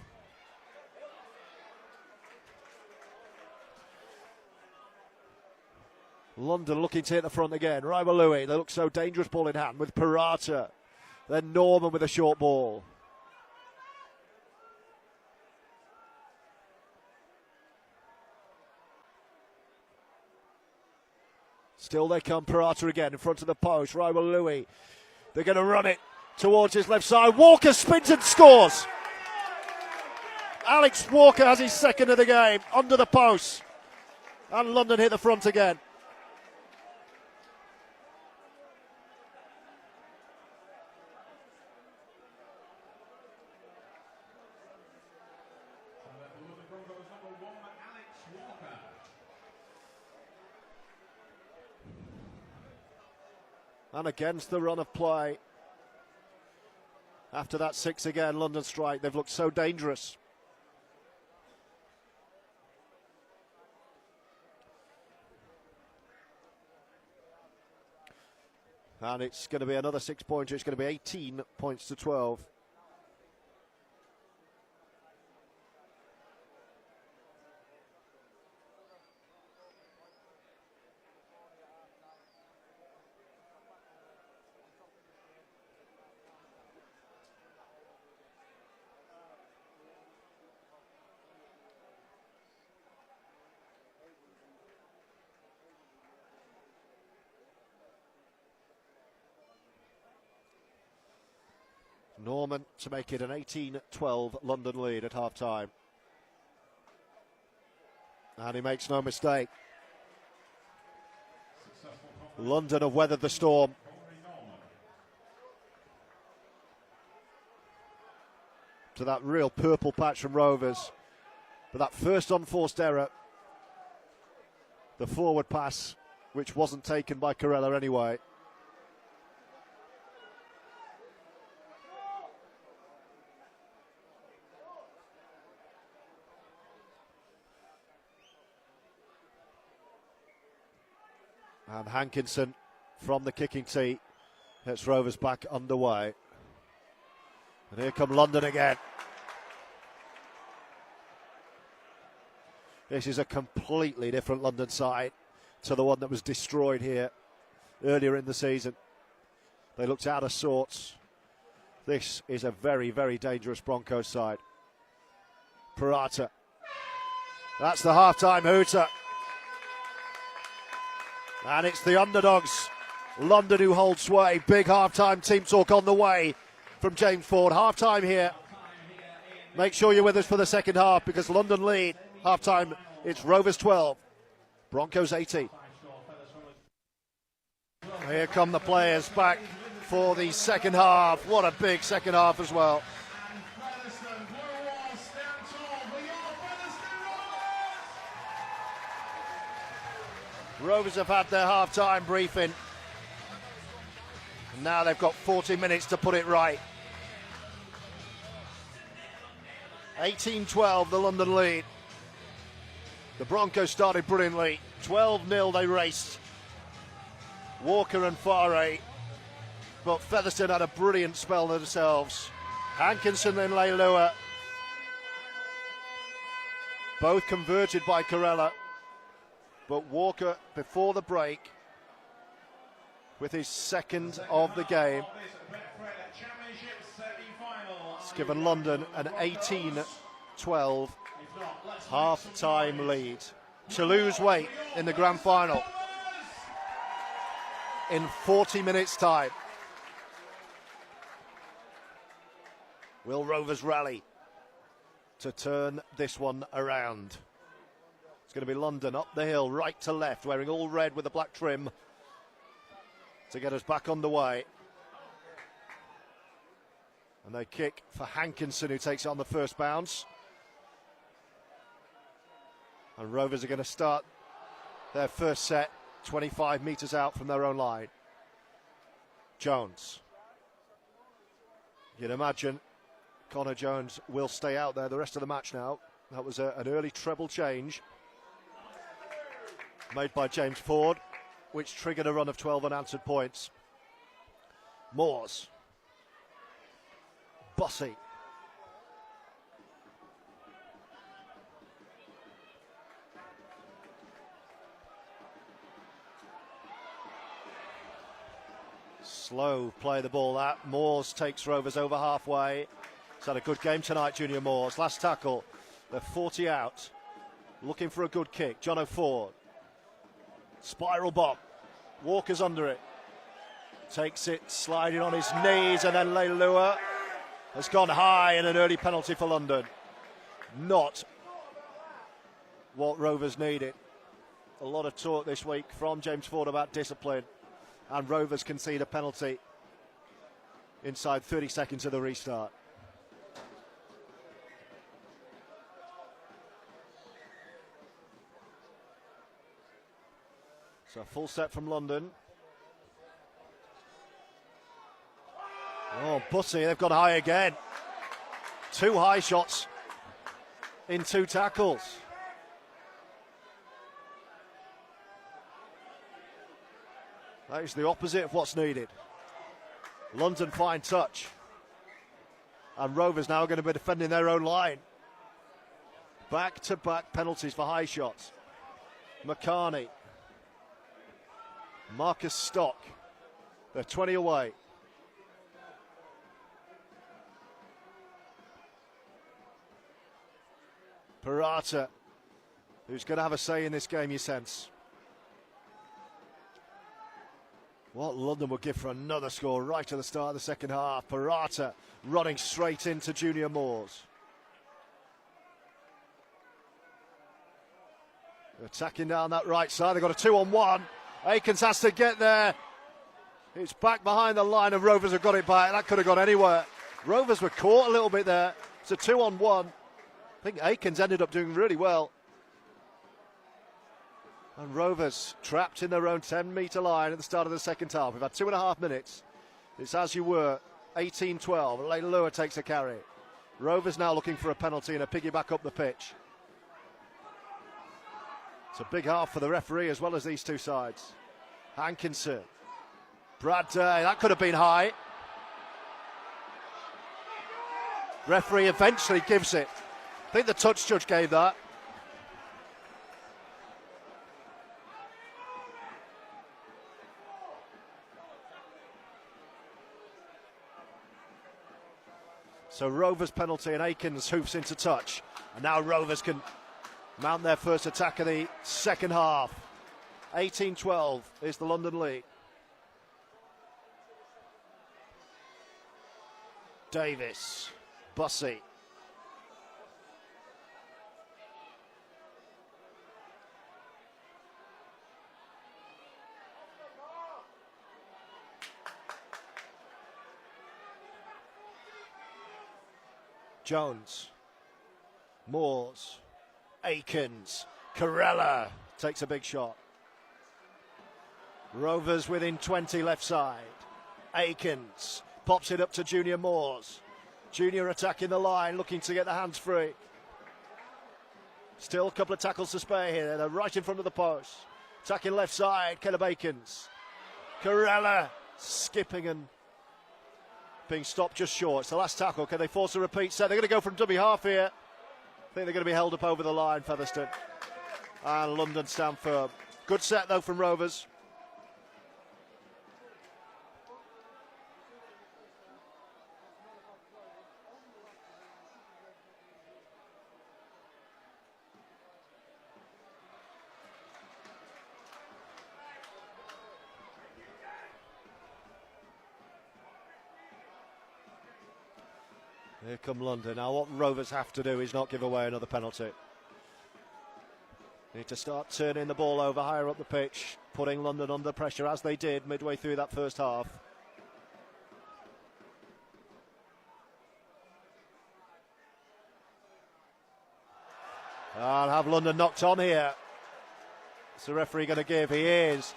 London looking to hit the front again. Rywell Louis, they look so dangerous, ball in hand with Parata. Then Norman with a short ball. Still they come, Parata again in front of the post. Rywell Louis, they're going to run it towards his left side. Walker spins and scores. Alex Walker has his second of the game under the post. And London hit the front again. And against the run of play. After that 6 again, London strike, they've looked so dangerous. And it's going to be another 6-pointer. It's going to be 18 points to 12. Norman to make it an 18-12 London lead at half-time. And he makes no mistake. London have weathered the storm. To that real purple patch from Rovers. But that first unforced error, the forward pass, which wasn't taken by Corella anyway. And Hankinson from the kicking tee gets Rovers back underway. And here come London again. This is a completely different London side to the one that was destroyed here earlier in the season. They looked out of sorts. This is a very, very dangerous Broncos side. Parata. That's the half-time hooter. And it's the underdogs, London, who hold sway. Big half-time team talk on the way from James Ford. Half-time here. Make sure you're with us for the second half because London lead. Half-time, it's Rovers 12, Broncos 18. Here come the players back for the second half. What a big second half as well. Rovers have had their half-time briefing. And now they've got 40 minutes to put it right. 18-12, the London lead. The Broncos started brilliantly. 12-0 they raced. Walker and Farey. But Featherstone had a brilliant spell themselves. Hankinson and Leilua. Both converted by Corella. But Walker, before the break, with his second of the game, it's given London an 18-12 half-time lead. To lose weight in the grand final in 40 minutes' time. Will Rovers rally to turn this one around? It's going to be London up the hill, right to left, wearing all red with a black trim to get us back underway. And they kick for Hankinson, who takes it on the first bounce. And Rovers are going to start their first set 25 metres out from their own line. Jones. You'd imagine Connor Jones will stay out there the rest of the match now. That was an early treble change made by James Ford, which triggered a run of 12 unanswered points. Moores. Bossy. Slow play the ball out. Moores takes Rovers over halfway. He's had a good game tonight, Junior Moores. Last tackle. They're 40 out. Looking for a good kick. Jono Ford. Spiral bomb. Walker's under it. Takes it, sliding on his knees, and then Leilua has gone high, and an early penalty for London. Not what Rovers needed. A lot of talk this week from James Ford about discipline, and Rovers concede a penalty inside 30 seconds of the restart. So full set from London. Oh, Bussy, they've gone high again. Two high shots in two tackles. That is the opposite of what's needed. London fine touch. And Rovers now going to be defending their own line. Back-to-back penalties for high shots. McCarney. Marcus Stock. They're 20 away. Parata, who's going to have a say in this game, you sense. What London would give for another score right at the start of the second half. Parata running straight into Junior Moores. Attacking down that right side. They've got a 2-on-1. Aikens has to get there. It's back behind the line and Rovers have got it back. That could have gone anywhere. Rovers were caught a little bit there. It's a 2-on-1. I think Aikens ended up doing really well. And Rovers trapped in their own 10-metre line at the start of the second half. We've had 2.5 minutes. It's as you were, 18-12. Leilua takes a carry. Rovers now looking for a penalty and a piggyback up the pitch. It's a big half for the referee as well as these two sides. Hankinson. Brad Day, that could have been high. Referee eventually gives it. I think the touch judge gave that. So Rovers penalty and Aikens hoops into touch. And now Rovers can mount their first attack of the second half. 18-12 is the London lead. Davis, Bussey. Jones, Moores, Aikens, Corella takes a big shot. Rovers within 20 left side. Aikens pops it up to Junior Moores. Junior attacking the line, looking to get the hands free. Still a couple of tackles to spare here. They're right in front of the post. Attacking left side, Caleb Aikens. Corella skipping and being stopped just short. It's the last tackle. Can they force a repeat set? They're going to go from dummy half here. I think they're going to be held up over the line, Featherstone. And London stand firm. Good set, though, from Rovers. Here come London. Now what Rovers have to do is not give away another penalty. Need to start turning the ball over higher up the pitch, putting London under pressure as they did midway through that first half. I'll have London knocked on here. What's the referee going to give? He is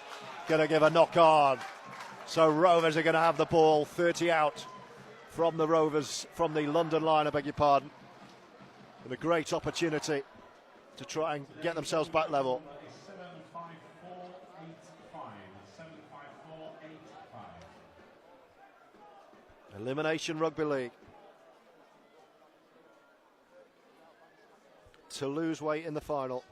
going to give a knock on. So Rovers are going to have the ball 30 out. From the Rovers, from the London line, I beg your pardon. And a great opportunity to try and get themselves back level. 7-5-4-8-5. Elimination Rugby League. To lose weight in the final.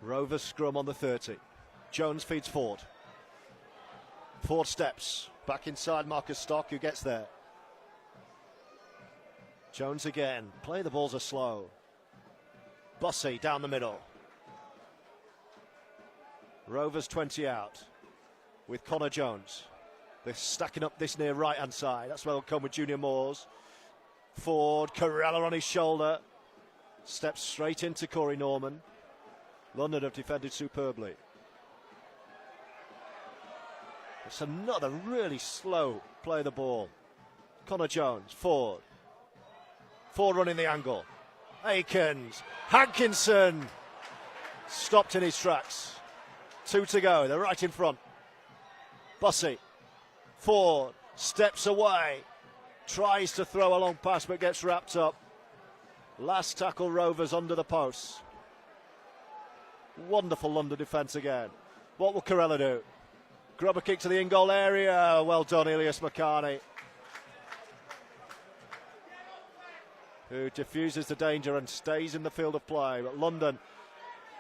Rovers scrum on the 30. Jones feeds Ford. Ford steps back inside Marcus Stock, who gets there. Jones again. Play the balls are slow. Bussey down the middle. Rovers 20 out with Connor Jones. They're stacking up this near right-hand side. That's where they'll come with Junior Moores. Ford, Corella on his shoulder. Steps straight into Corey Norman. London have defended superbly. It's another really slow play of the ball. Connor Jones, Ford. Ford running the angle. Aikens, Hankinson. Stopped in his tracks. 2 to go, they're right in front. Bussey, Ford, steps away. Tries to throw a long pass but gets wrapped up. Last tackle Rovers under the posts. Wonderful London defence again. What will Corella do? Grubber kick to the in-goal area. Well done, Elias McCarney. Who diffuses the danger and stays in the field of play. But London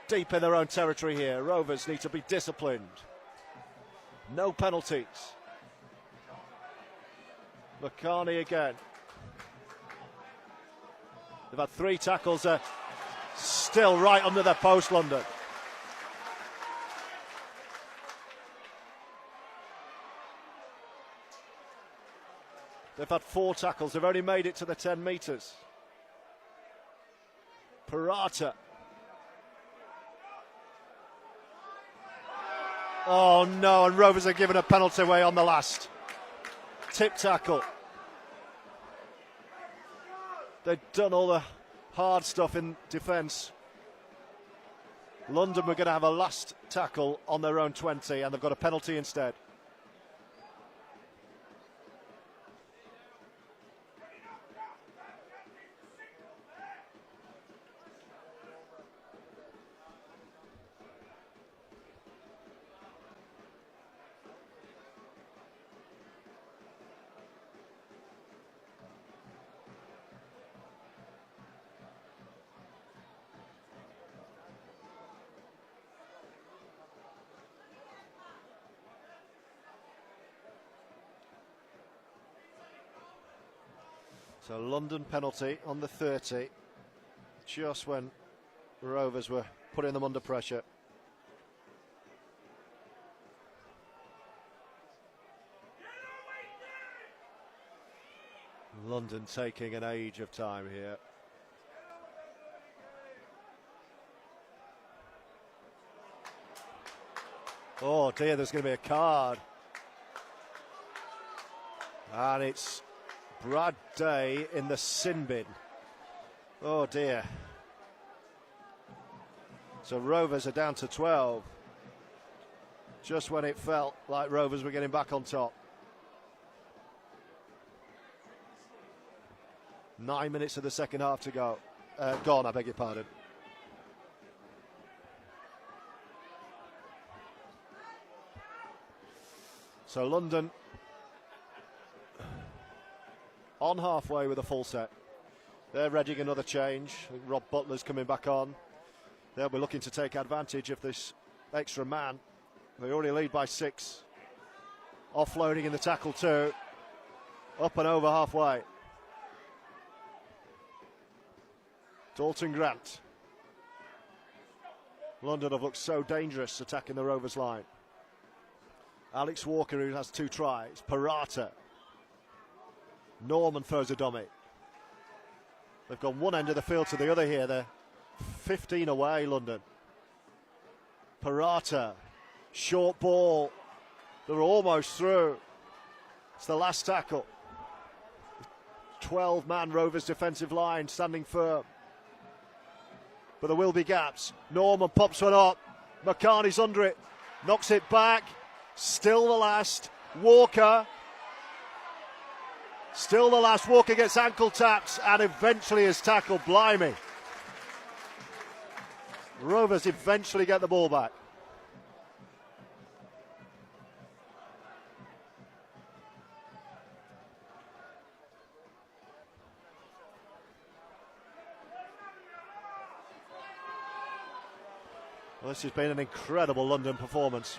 deep in their own territory here. Rovers need to be disciplined. No penalties. McCarney again. They've had 3 tackles, still right under their post, London. They've had 4 tackles. They've only made it to the 10 metres. Parata. Oh no, and Rovers are given a penalty away on the last. Tip tackle. They've done all the hard stuff in defence. London were going to have a last tackle on their own 20 and they've got a penalty instead. So London penalty on the 30, just when Rovers were putting them under pressure. London taking an age of time here. Oh dear, there's going to be a card. And it's Brad Day in the sin bin. Oh dear. So Rovers are down to 12. Just when it felt like Rovers were getting back on top. 9 minutes of the second half to go. Gone, I beg your pardon. So London on halfway with a full set. They're readying another change. I think Rob Butler's coming back on. They'll be looking to take advantage of this extra man. They already lead by 6. Offloading in the tackle too. Up and over halfway. Dalton Grant. London have looked so dangerous attacking the Rovers line. Alex Walker, who has 2 tries. Parata. Norman throws a dummy. They've gone one end of the field to the other here. They're 15 away, London. Parata. Short ball. They're almost through. It's the last tackle. 12-man Rovers defensive line standing firm. But there will be gaps. Norman pops one up. McCartney's under it. Knocks it back. Still the last. Walker. Still the last. Walker gets ankle taps and eventually is tackled. Blimey. Rovers eventually get the ball back. Well, this has been an incredible London performance.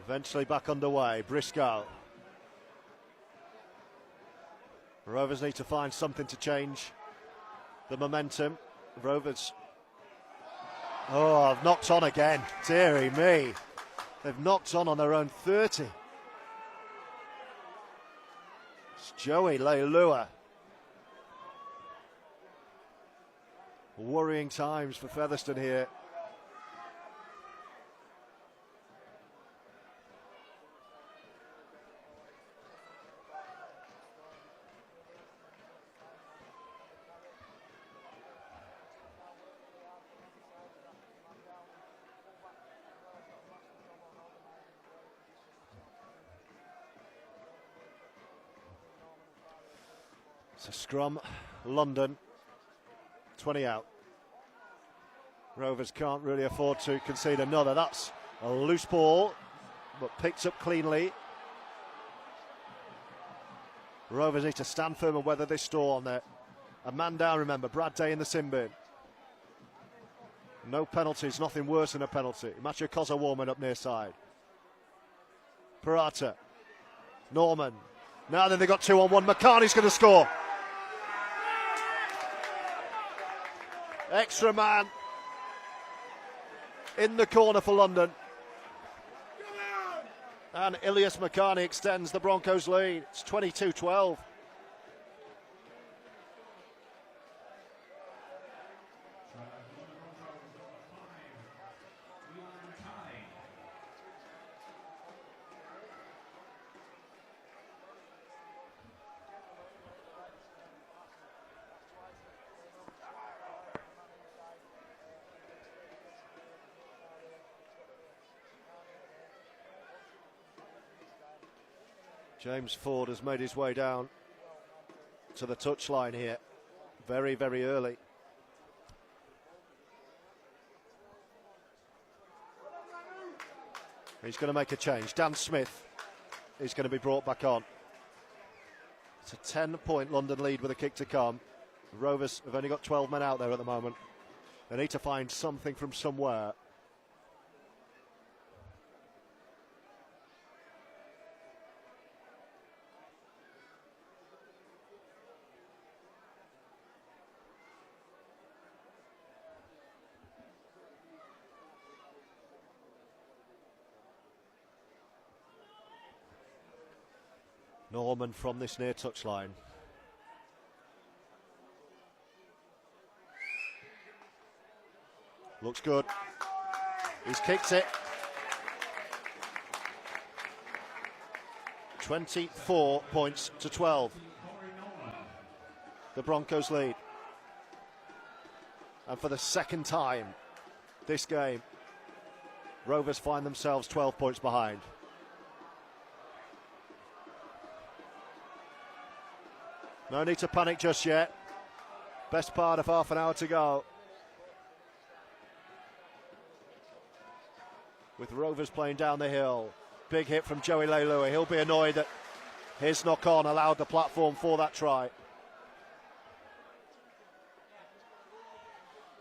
Eventually back underway. Briscoe. Rovers need to find something to change the momentum. Rovers. Oh, I've knocked on again. Deary me. They've knocked on their own 30. It's Joey Leilua. Worrying times for Featherstone here. It's a scrum, London, 20 out. Rovers can't really afford to concede another. That's a loose ball, but picked up cleanly. Rovers need to stand firm and weather this storm. There, a man down, remember, Brad Day in the sin bin. No penalties, nothing worse than a penalty. Macho Koza warming up near side. Parata Norman. Now then, they got 2-on-1. McCartney's going to score. Extra man in the corner for London. And Ilias McCartney extends the Broncos' lead. It's 22-12. James Ford has made his way down to the touchline here very, very early. He's going to make a change. Dan Smith is going to be brought back on. It's a 10-point London lead with a kick to come. The Rovers have only got 12 men out there at the moment. They need to find something from somewhere. Norman from this near touchline. Looks good. He's kicked it. 24 points to 12. The Broncos lead. And for the second time this game, Rovers find themselves 12 points behind. No need to panic just yet. Best part of half an hour to go. With Rovers playing down the hill. Big hit from Joey Leilua. He'll be annoyed that his knock-on allowed the platform for that try.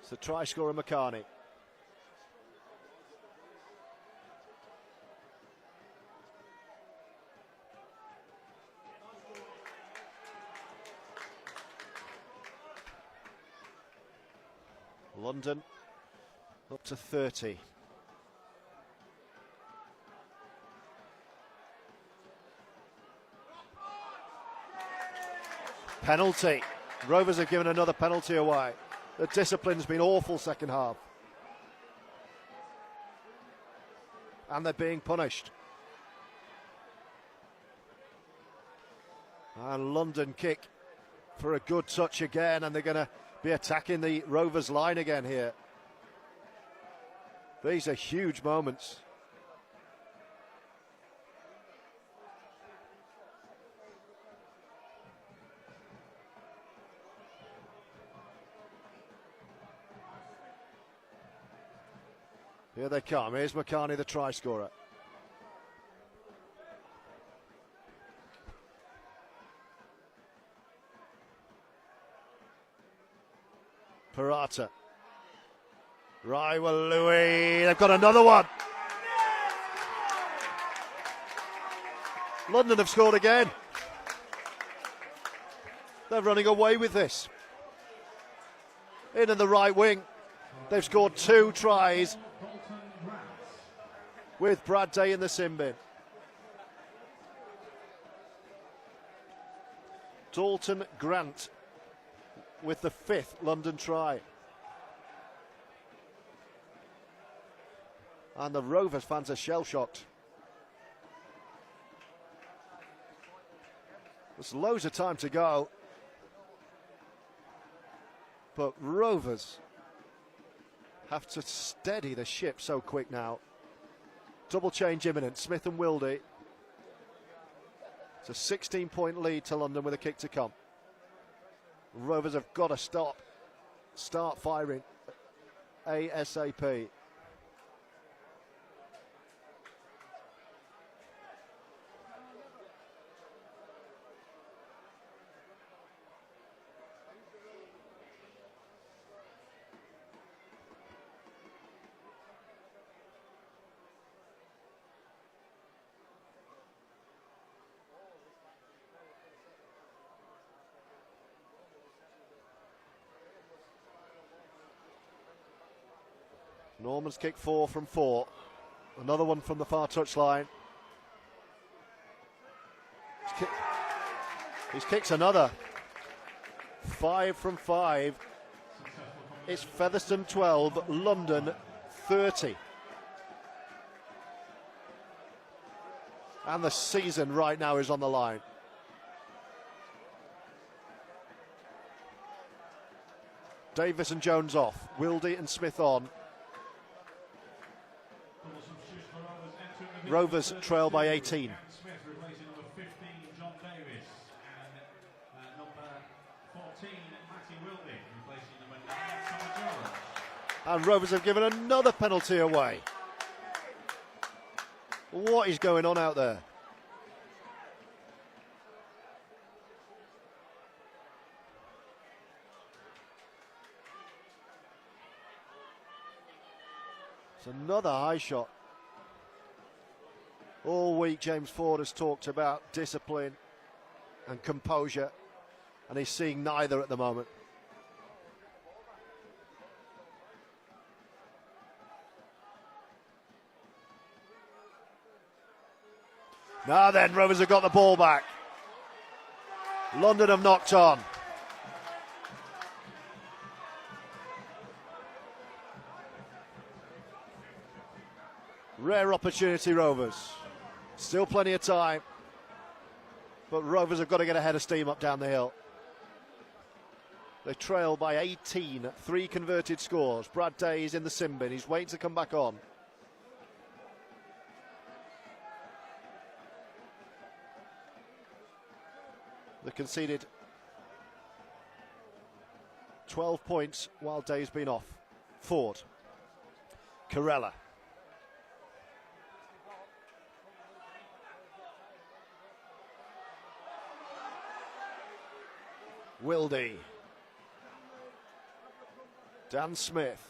It's the try scorer McCartney. London up to 30. Penalty. Rovers have given another penalty away. The discipline's been awful second half. And they're being punished. And London kick for a good touch again, and they're going to be attacking the Rovers line again here. These are huge moments. Here they come. Here's McCartney, the try scorer. Parata. Raiwa Louis. They've got another one. London have scored again. They're running away with this. In the right wing. They've scored 2 tries with Brad Day in the sin bin. Dalton Grant with the 5th London try. And the Rovers fans are shell-shocked. There's loads of time to go. But Rovers have to steady the ship so quick now. Double change imminent. Smith and Wildy. It's a 16-point lead to London with a kick to come. Rovers have got to start firing ASAP. Norman's kicked 4 from 4. Another one from the far touchline. He's kicked another. 5 from 5. It's Featherstone 12, London 30. And the season right now is on the line. Davis and Jones off. Wildy and Smith on. Rovers trail by 18. And Rovers have given another penalty away. What is going on out there? It's another high shot. All week James Ford has talked about discipline and composure, and he's seeing neither at the moment. Now then, Rovers have got the ball back. London have knocked on. Rare opportunity, Rovers. Still plenty of time. But Rovers have got to get ahead of steam up down the hill. They trail by 18, 3 converted scores. Brad Day is in the sin bin. He's waiting to come back on. They conceded 12 points while Day's been off. Ford. Carella. Wildy. Dan Smith.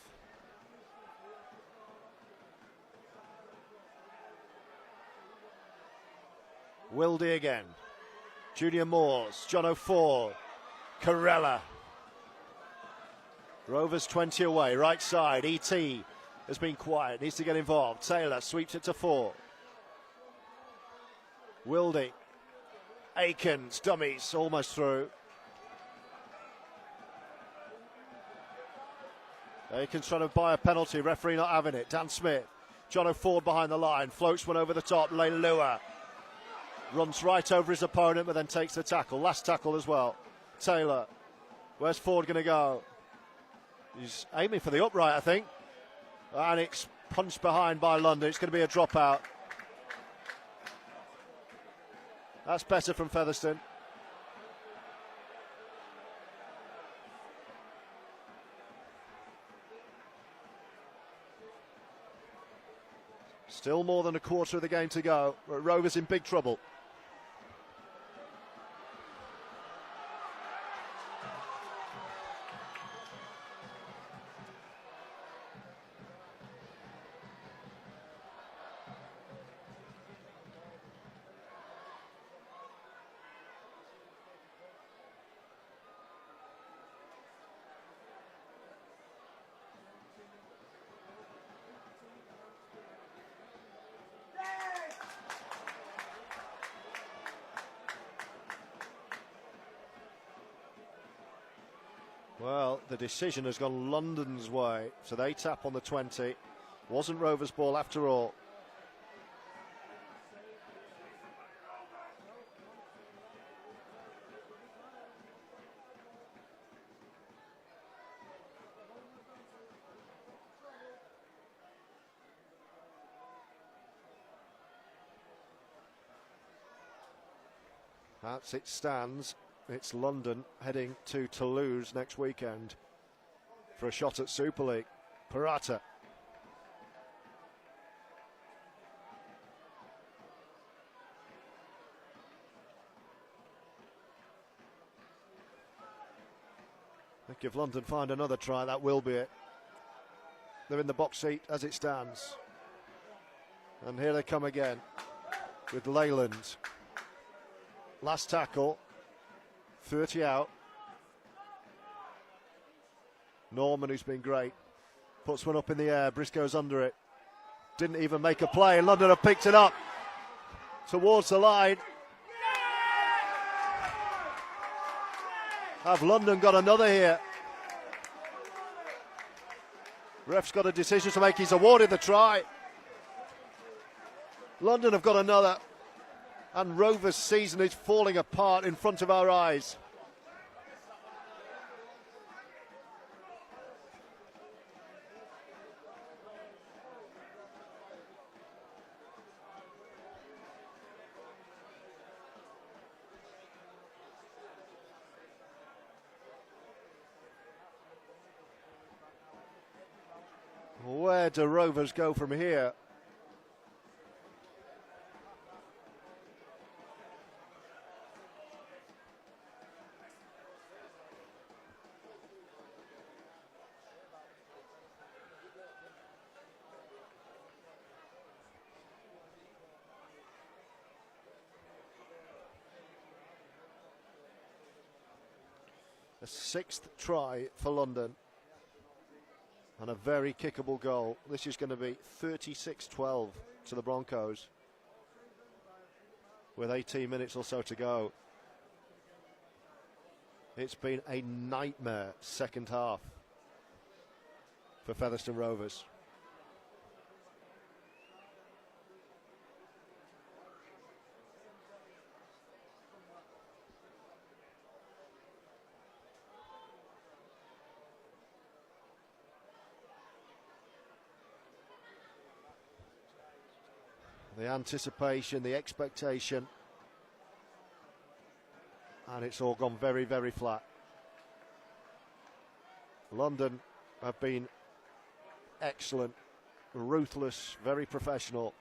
Wildy again. Junior Moores, John O'Ford, Carella. Rovers 20 away, right side. E.T. has been quiet, needs to get involved. Taylor sweeps it to 4. Wildy. Aikens, dummies, almost through. Aikens trying to buy a penalty, referee not having it. Dan Smith, John O'Ford behind the line, floats one over the top. Leilua runs right over his opponent, but then takes the tackle. Last tackle as well. Taylor. Where's Ford going to go? He's aiming for the upright, I think. And it's punched behind by London. It's going to be a dropout. That's better from Featherstone. Still more than a quarter of the game to go. Rovers in big trouble. Well, the decision has gone London's way, so they tap on the 20. Wasn't Rovers' ball after all. That's it stands. It's London heading to Toulouse next weekend for a shot at Super League. Parata. I think if London find another try, that will be it. They're in the box seat as it stands. And here they come again with Leyland. Last tackle. 30 out. Norman, who's been great. Puts one up in the air. Briscoe's under it. Didn't even make a play. London have picked it up towards the line. Have London got another here? Ref's got a decision to make. He's awarded the try. London have got another. And Rovers' season is falling apart in front of our eyes. Where do Rovers go from here? A sixth try for London. And a very kickable goal. This is going to be 36-12 to the Broncos, with 18 minutes or so to go. It's been a nightmare second half for Featherstone Rovers. The anticipation, the expectation, and it's all gone very, very flat. London have been excellent, ruthless, very professional.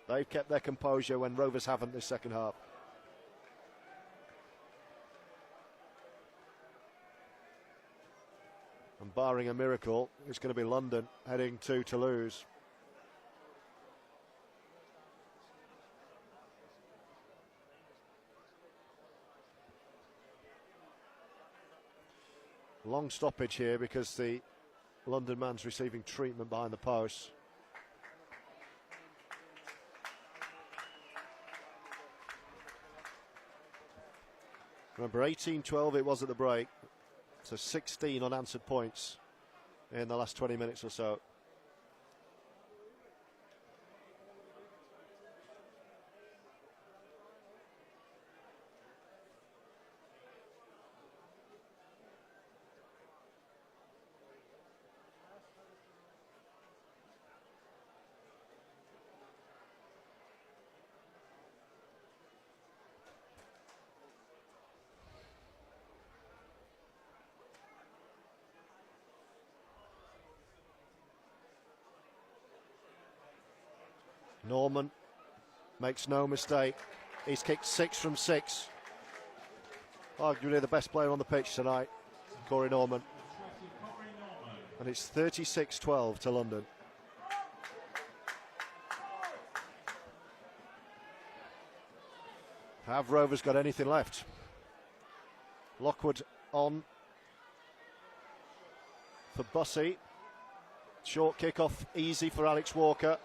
They've kept their composure when Rovers haven't this second half. And barring a miracle, it's going to be London heading to Toulouse. Long stoppage here because the London man's receiving treatment behind the post. Remember, 18-12 it was at the break, so 16 unanswered points in the last 20 minutes or so. Norman makes no mistake. He's kicked 6 from 6. Arguably the best player on the pitch tonight, Corey Norman. And it's 36-12 to London. Have Rovers got anything left? Lockwood on for Bussey. Short kick-off, easy for Alex Walker.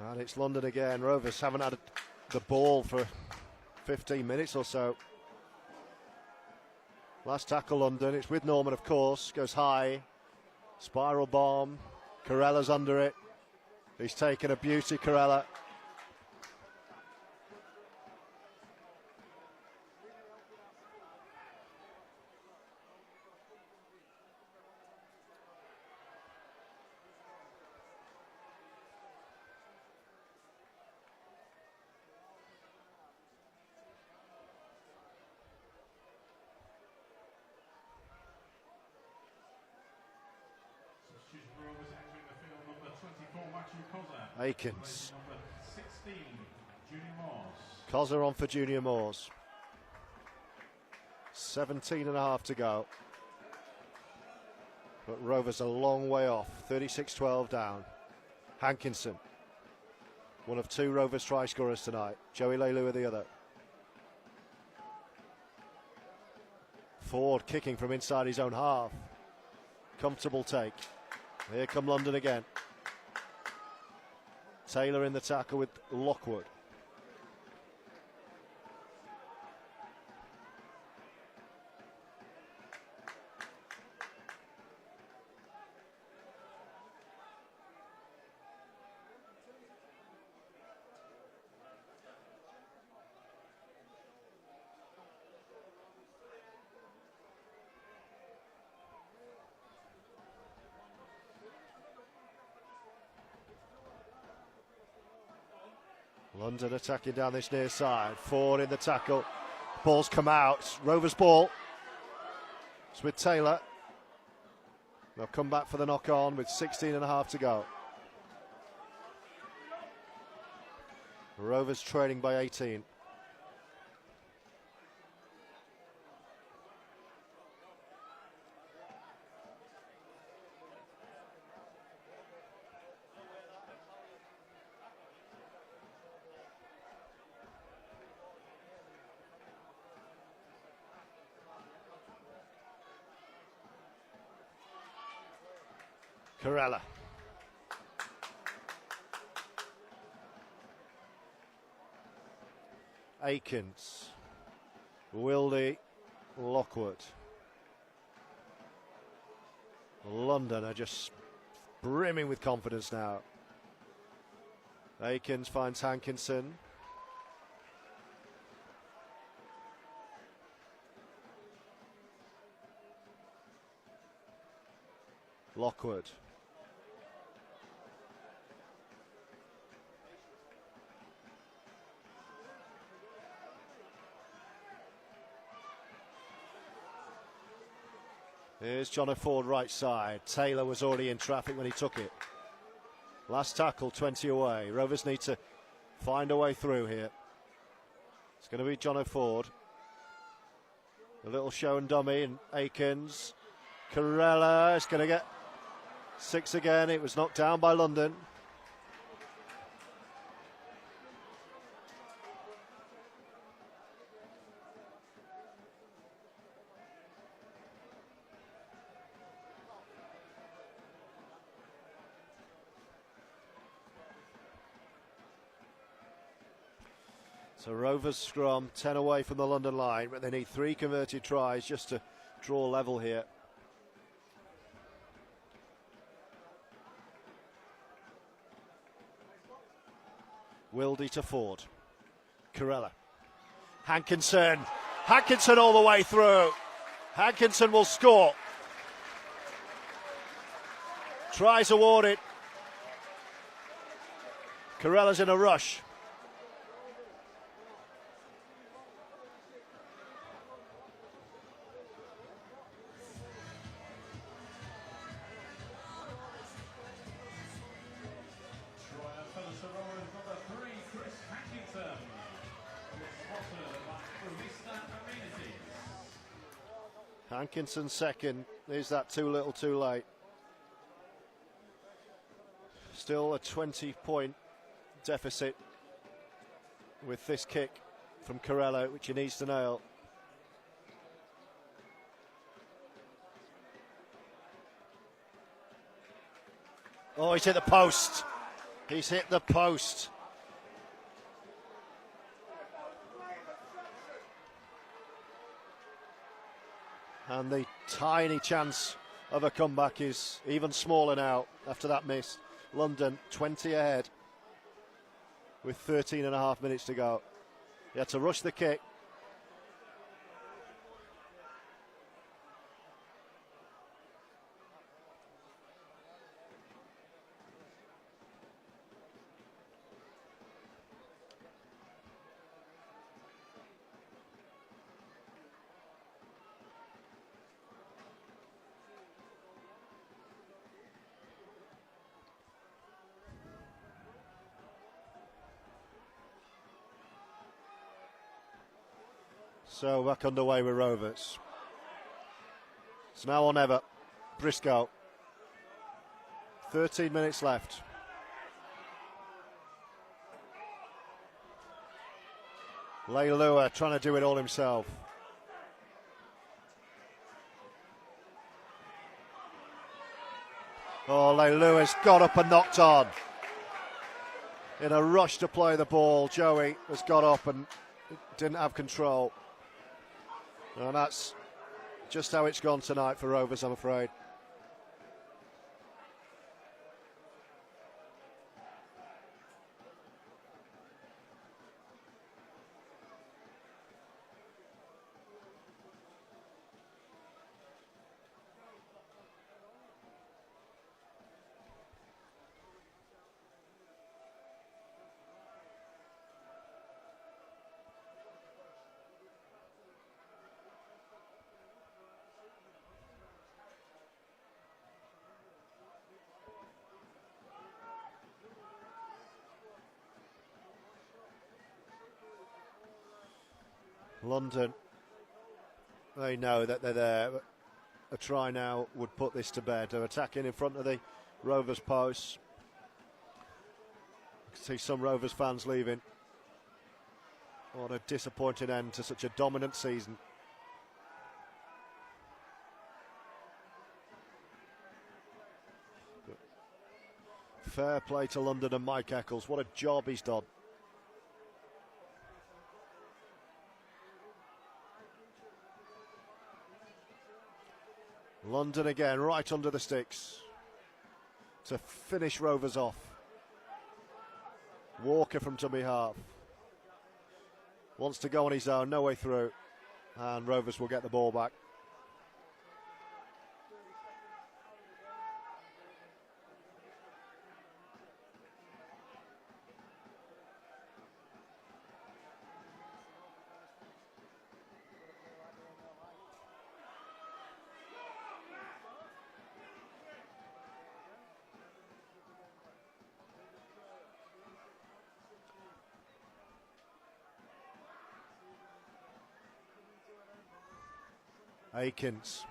And it's London again. Rovers haven't had the ball for 15 minutes or so. Last tackle London. It's with Norman, of course. Goes high. Spiral bomb. Carella's under it. He's taken a beauty, Carella. Akins. Number 16, Junior Moores. Cozza on for Junior Moores. 17 and a half to go. But Rovers a long way off. 36-12 down. Hankinson, one of two Rovers try scorers tonight. Joey Leilua the other. Ford kicking from inside his own half. Comfortable take. Here come London again. Taylor in the tackle with Lockwood. London attacking down this near side. Ford in the tackle. Ball's come out. It's Rovers ball. It's with Taylor. They'll come back for the knock on with 16 and a half to go. Rovers trailing by 18. Corella. Akins. Wildy. Lockwood. London are just brimming with confidence now. Akins finds Hankinson. Lockwood. Here's John Ford right side. Taylor was already in traffic when he took it. Last tackle, 20 away. Rovers need to find a way through here. It's going to be John Ford. A little show and dummy in Akins. Corella is going to get 6 again. It was knocked down by London. So Rovers scrum 10 away from the London line, but they need 3 converted tries just to draw level here. Wildy to Ford. Corella. Hankinson. Hankinson all the way through. Hankinson will score. Tries awarded. Corella's in a rush. Hankinson second. Is that too little too late? Still a 20-point deficit with this kick from Corella, which he needs to nail. Oh, he's hit the post. He's hit the post. And the tiny chance of a comeback is even smaller now after that miss. London 20 ahead with 13 and a half minutes to go. He had to rush the kick. So back underway with Rovers. It's now or never. Briscoe. 13 minutes left. Leilua trying to do it all himself. Oh, Leilua's got up and knocked on. In a rush to play the ball, Joey has got up and didn't have control. And that's just how it's gone tonight for Rovers, I'm afraid. London, they know that they're there. A try now would put this to bed. They're attacking in front of the Rovers posts. I can see some Rovers fans leaving. What a disappointing end to such a dominant season. Fair play to London and Mike Eccles. What a job he's done. London again, right under the sticks to finish Rovers off. Walker from dummy half. Wants to go on his own, no way through. And Rovers will get the ball back. Akins.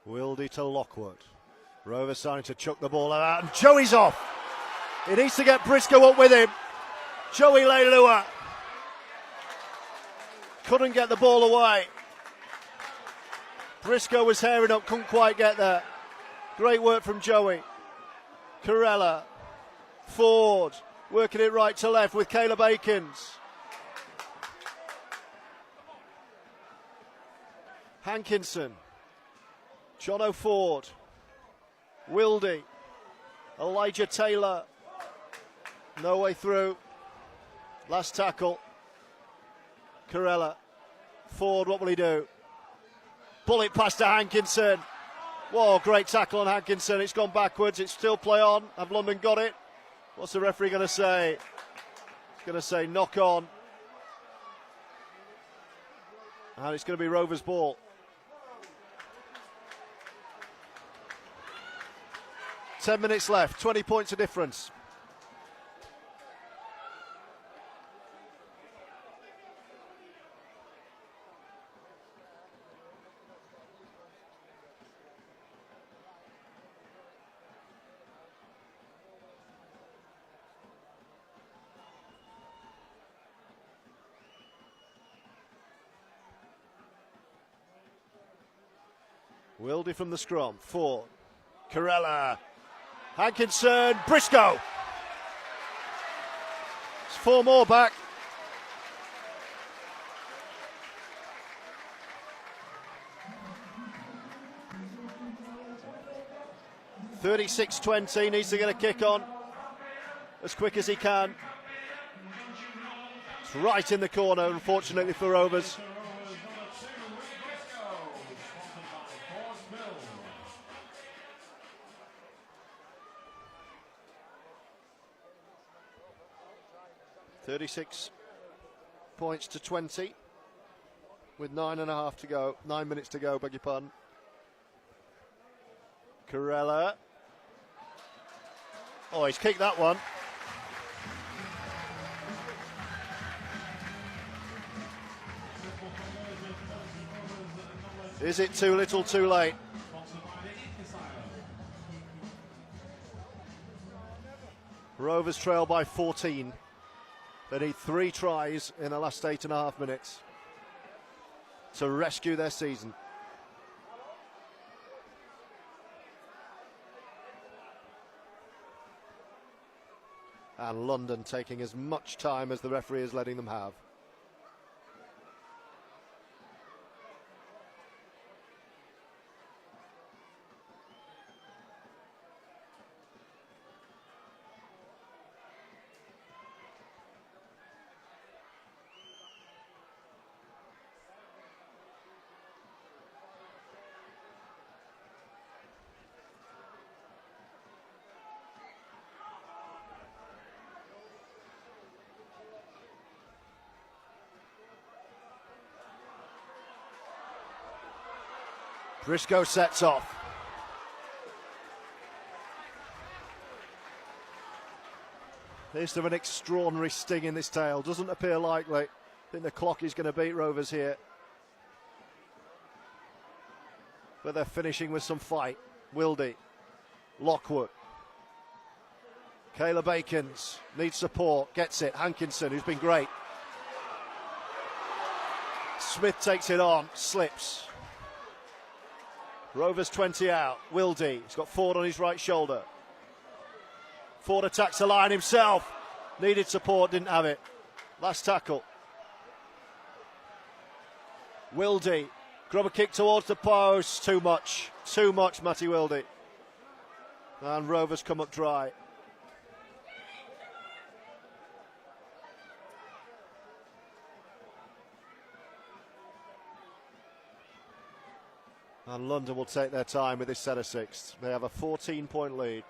Wildy to Lockwood. Rovers starting to chuck the ball out, and Joey's off. He needs to get Briscoe up with him. Joey Leilua couldn't get the ball away. Briscoe was hairing up, couldn't quite get there. Great work from Joey. Corella, Ford, working it right to left with Caleb Akins. Hankinson, John O'Ford, Wildy, Elijah Taylor, no way through. Last tackle, Corella, Ford, what will he do? Bullet pass to Hankinson. Whoa, great tackle on Hankinson. It's gone backwards, it's still play on. Have London got it? What's the referee going to say? He's going to say knock on. And it's going to be Rovers' ball. 10 minutes left, 20 points of difference. Wildy from the scrum, Ford, Corella, Hankinson, Briscoe. It's 4 more back. (36-20) needs to get a kick on as quick as he can. It's right in the corner, unfortunately for Rovers. (36 points to 20 with 9.5 to go, 9 minutes to go, beg your pardon. Corella. Oh, he's kicked that one. Is it too little, too late? Rovers trail by 14. They need 3 tries in the last 8.5 minutes to rescue their season. And London taking as much time as the referee is letting them have. Briscoe sets off. There's an extraordinary sting in this tail. Doesn't appear likely. I think the clock is going to beat Rovers here. But they're finishing with some fight. Wildy, Lockwood. Caleb Akins needs support, gets it. Hankinson, who's been great. Smith takes it on, slips. Rovers 20 out. Wildy, he's got Ford on his right shoulder. Ford attacks the line himself. Needed support, didn't have it. Last tackle. Wildy, grab a kick towards the post. Too much, Matty Wildy. And Rovers come up dry. And London will take their time with this set of 6. They have a 14-point lead.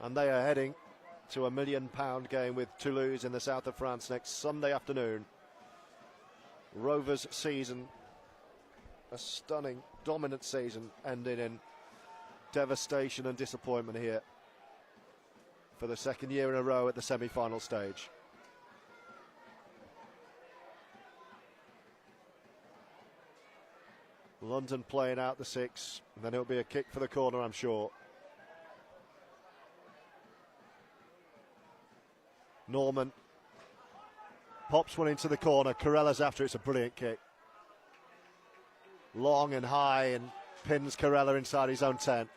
And they are heading to a £1 million game with Toulouse in the south of France next Sunday afternoon. Rovers' season, a stunning, dominant season, ending in devastation and disappointment here for the second year in a row at the semi-final stage. London playing out the 6, and then it'll be a kick for the corner, I'm sure. Norman pops one into the corner. Carella's after. It's a brilliant kick. Long and high, and pins Carella inside his own 10.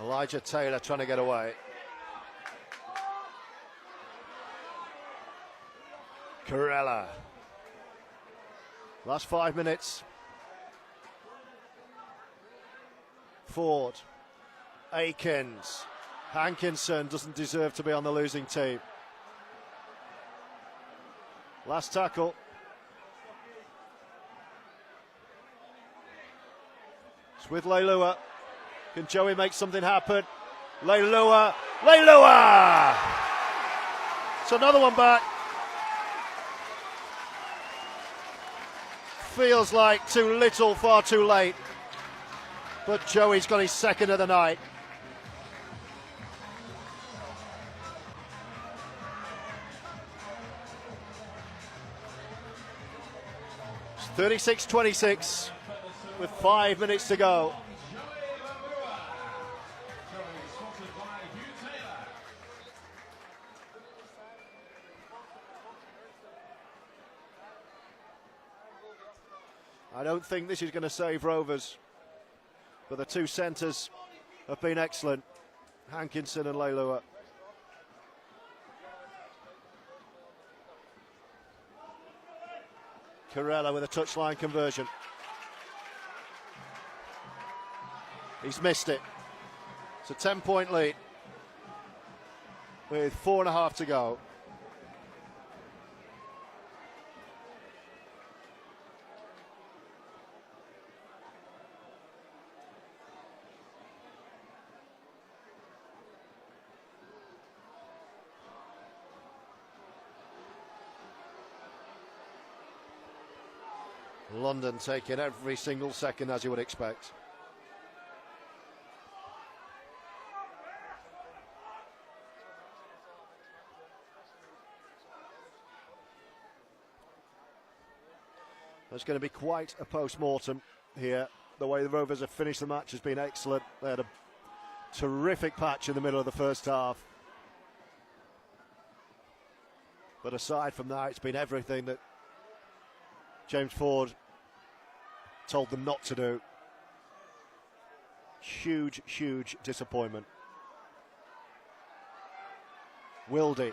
Elijah Taylor trying to get away. Carella. Last 5 minutes. Ford. Akins. Hankinson doesn't deserve to be on the losing team. Last tackle. It's with Leilua. Can Joey make something happen? Leilua! Leilua! It's another one back. Feels like too little, far too late. But Joey's got his second of the night. It's 36-26 with 5 minutes to go. I don't think this is going to save Rovers, but the two centres have been excellent, Hankinson and Leilua. Carella with a touchline conversion. He's missed it. It's a 10-point lead with 4.5 to go. London taking every single second, as you would expect. There's going to be quite a post-mortem here. The way the Rovers have finished the match has been excellent. They had a terrific patch in the middle of the first half. But aside from that, it's been everything that James Ford told them not to do. Huge, huge disappointment. Wildy.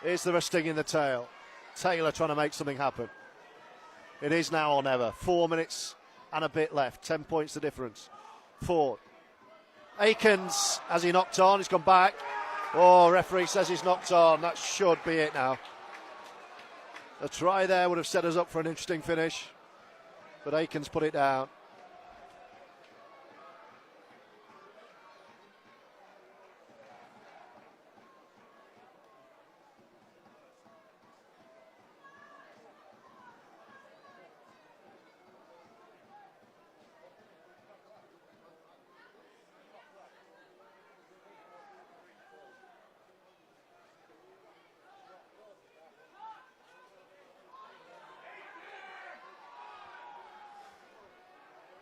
Is there a sting in the tail? Taylor trying to make something happen. It is now or never. 4 minutes and a bit left. 10 points the difference. Ford. Akins, has he knocked on? He's gone back. Oh, referee says he's knocked on. That should be it now. A try there would have set us up for an interesting finish. But Akins put it down.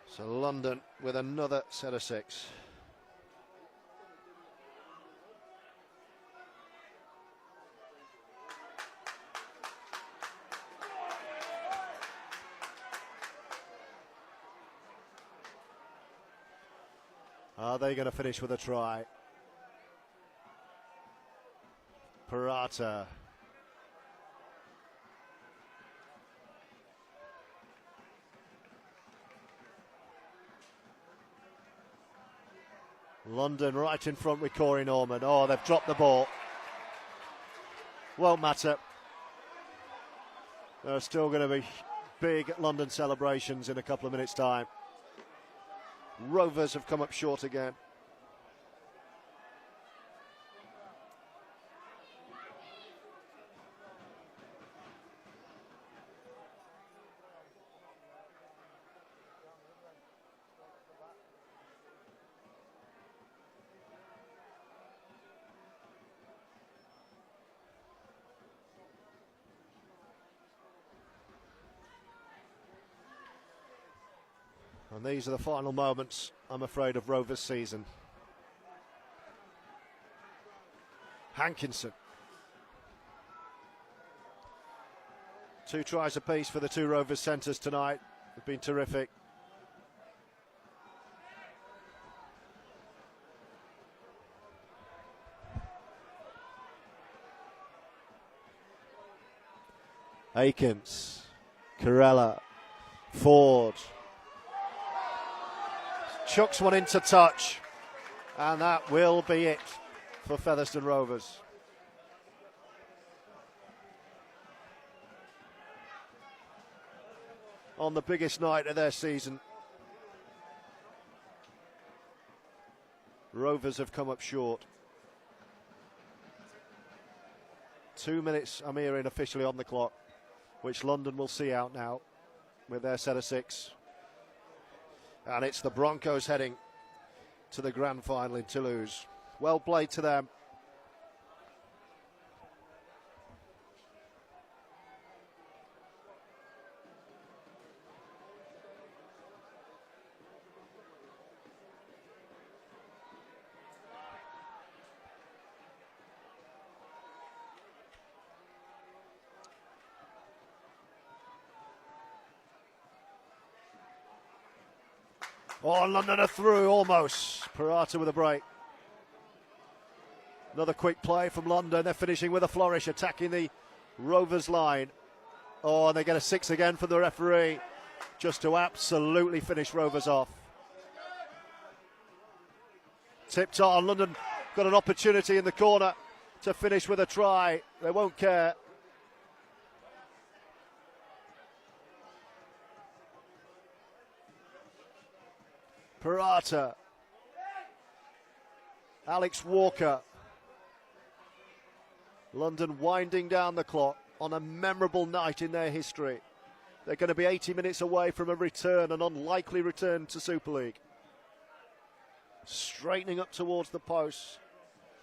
So London with another set of 6. Are they going to finish with a try? Parata. London right in front with Corey Norman. Oh, they've dropped the ball. Won't matter. There are still going to be big London celebrations in a couple of minutes' time. Rovers have come up short again. And these are the final moments, I'm afraid, of Rovers' season. Hankinson. 2 tries apiece for the 2 Rovers centres tonight. They've been terrific. Akins. Corella. Ford. Chucks one into touch, and that will be it for Featherstone Rovers. On the biggest night of their season, Rovers have come up short. 2 minutes, I'm hearing, officially on the clock, which London will see out now with their set of 6. And it's the Broncos heading to the grand final in Toulouse. Well played to them. Oh, London are through almost. Parata with a break. Another quick play from London. They're finishing with a flourish, attacking the Rovers line. Oh, and they get a 6 again from the referee, just to absolutely finish Rovers off. Tipped on. London got an opportunity in the corner to finish with a try. They won't care. Parata. Alex Walker. London winding down the clock on a memorable night in their history. They're going to be 80 minutes away from a return, an unlikely return to Super League. Straightening up towards the post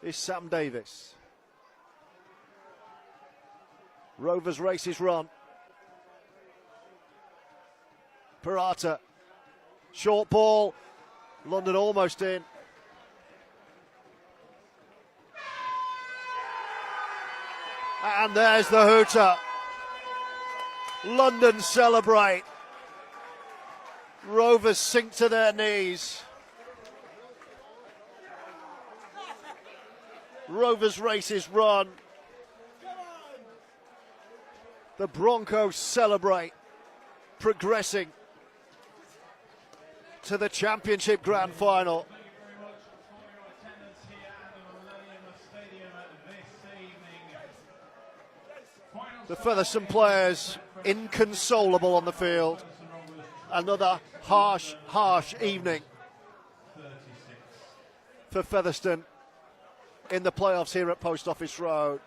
is Sam Davis. Rovers races run. Parata. Short ball. London almost in. And there's the hooter. London celebrate. Rovers sink to their knees. Rovers races run. The Broncos celebrate, progressing to the Championship Grand Final. Thank you very much for your attendance here at the Millennium Stadium this evening. The Featherstone players inconsolable on the field. Another harsh evening for Featherstone in the playoffs here at Post Office Road.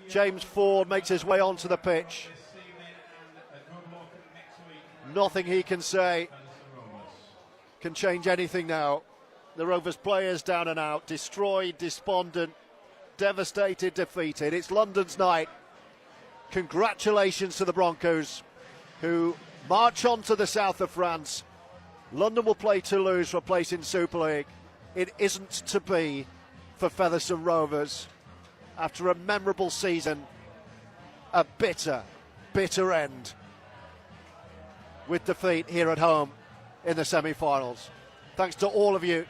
James Ford makes his way onto the pitch. Nothing he can say can change anything now. The Rovers players down and out, destroyed, despondent, devastated, defeated. It's London's night. Congratulations to the Broncos, who march on to the south of France. London will play Toulouse for a place in Super League. It isn't to be for Featherstone Rovers. After a memorable season, a bitter end with defeat here at home in the semi-finals. Thanks to all of you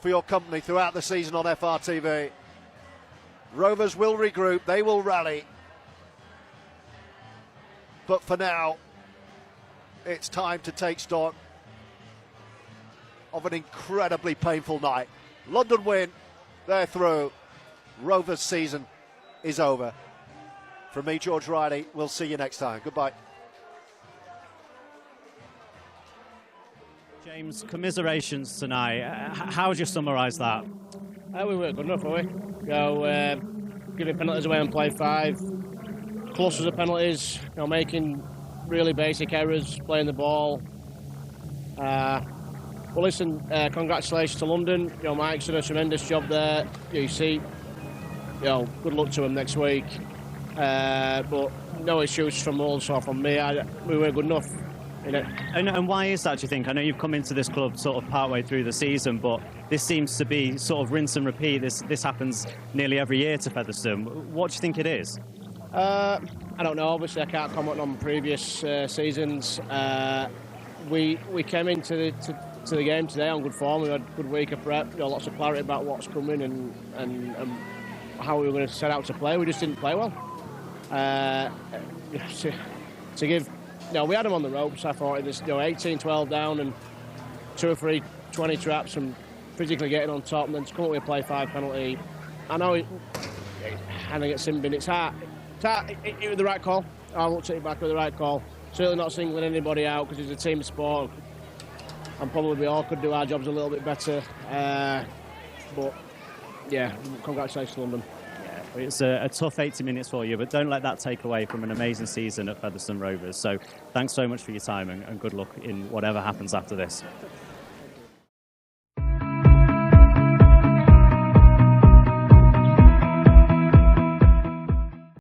for your company throughout the season on FRTV. Rovers will regroup, they will rally. But for now, it's time to take stock of an incredibly painful night. London win, they're through. Rovers' season is over. From me, George Riley, we'll see you next time. Goodbye. James, commiserations tonight. How would you summarise that? We weren't good enough, were we? Giving penalties away on play 5, clusters of penalties, making really basic errors, playing the ball. Well, listen, congratulations to London. Mike's done a tremendous job there. You see, good luck to him next week. But no issues from us or from me. We weren't good enough. And why is that, do you think? I know you've come into this club sort of partway through the season, but this seems to be sort of rinse and repeat. This happens nearly every year to Featherstone. What do you think it is? I don't know. Obviously, I can't comment on previous seasons. We came into the game today on good form. We had a good week of prep. Lots of clarity about what's coming and how we were going to set out to play. We just didn't play well. To give, we had them on the ropes. I thought it was 18-12 down and 2 or 3 20 traps and physically getting on top, and then to come up with a play 5 penalty. I know handing it Simbin. It's hard. It was the right call. I won't take it back with the right call. Certainly not singling anybody out because it's a team sport, and probably we all could do our jobs a little bit better. But yeah, congratulations to London. Yeah, it's a tough 80 minutes for you, but don't let that take away from an amazing season at Featherstone Rovers. So thanks so much for your time and good luck in whatever happens after this.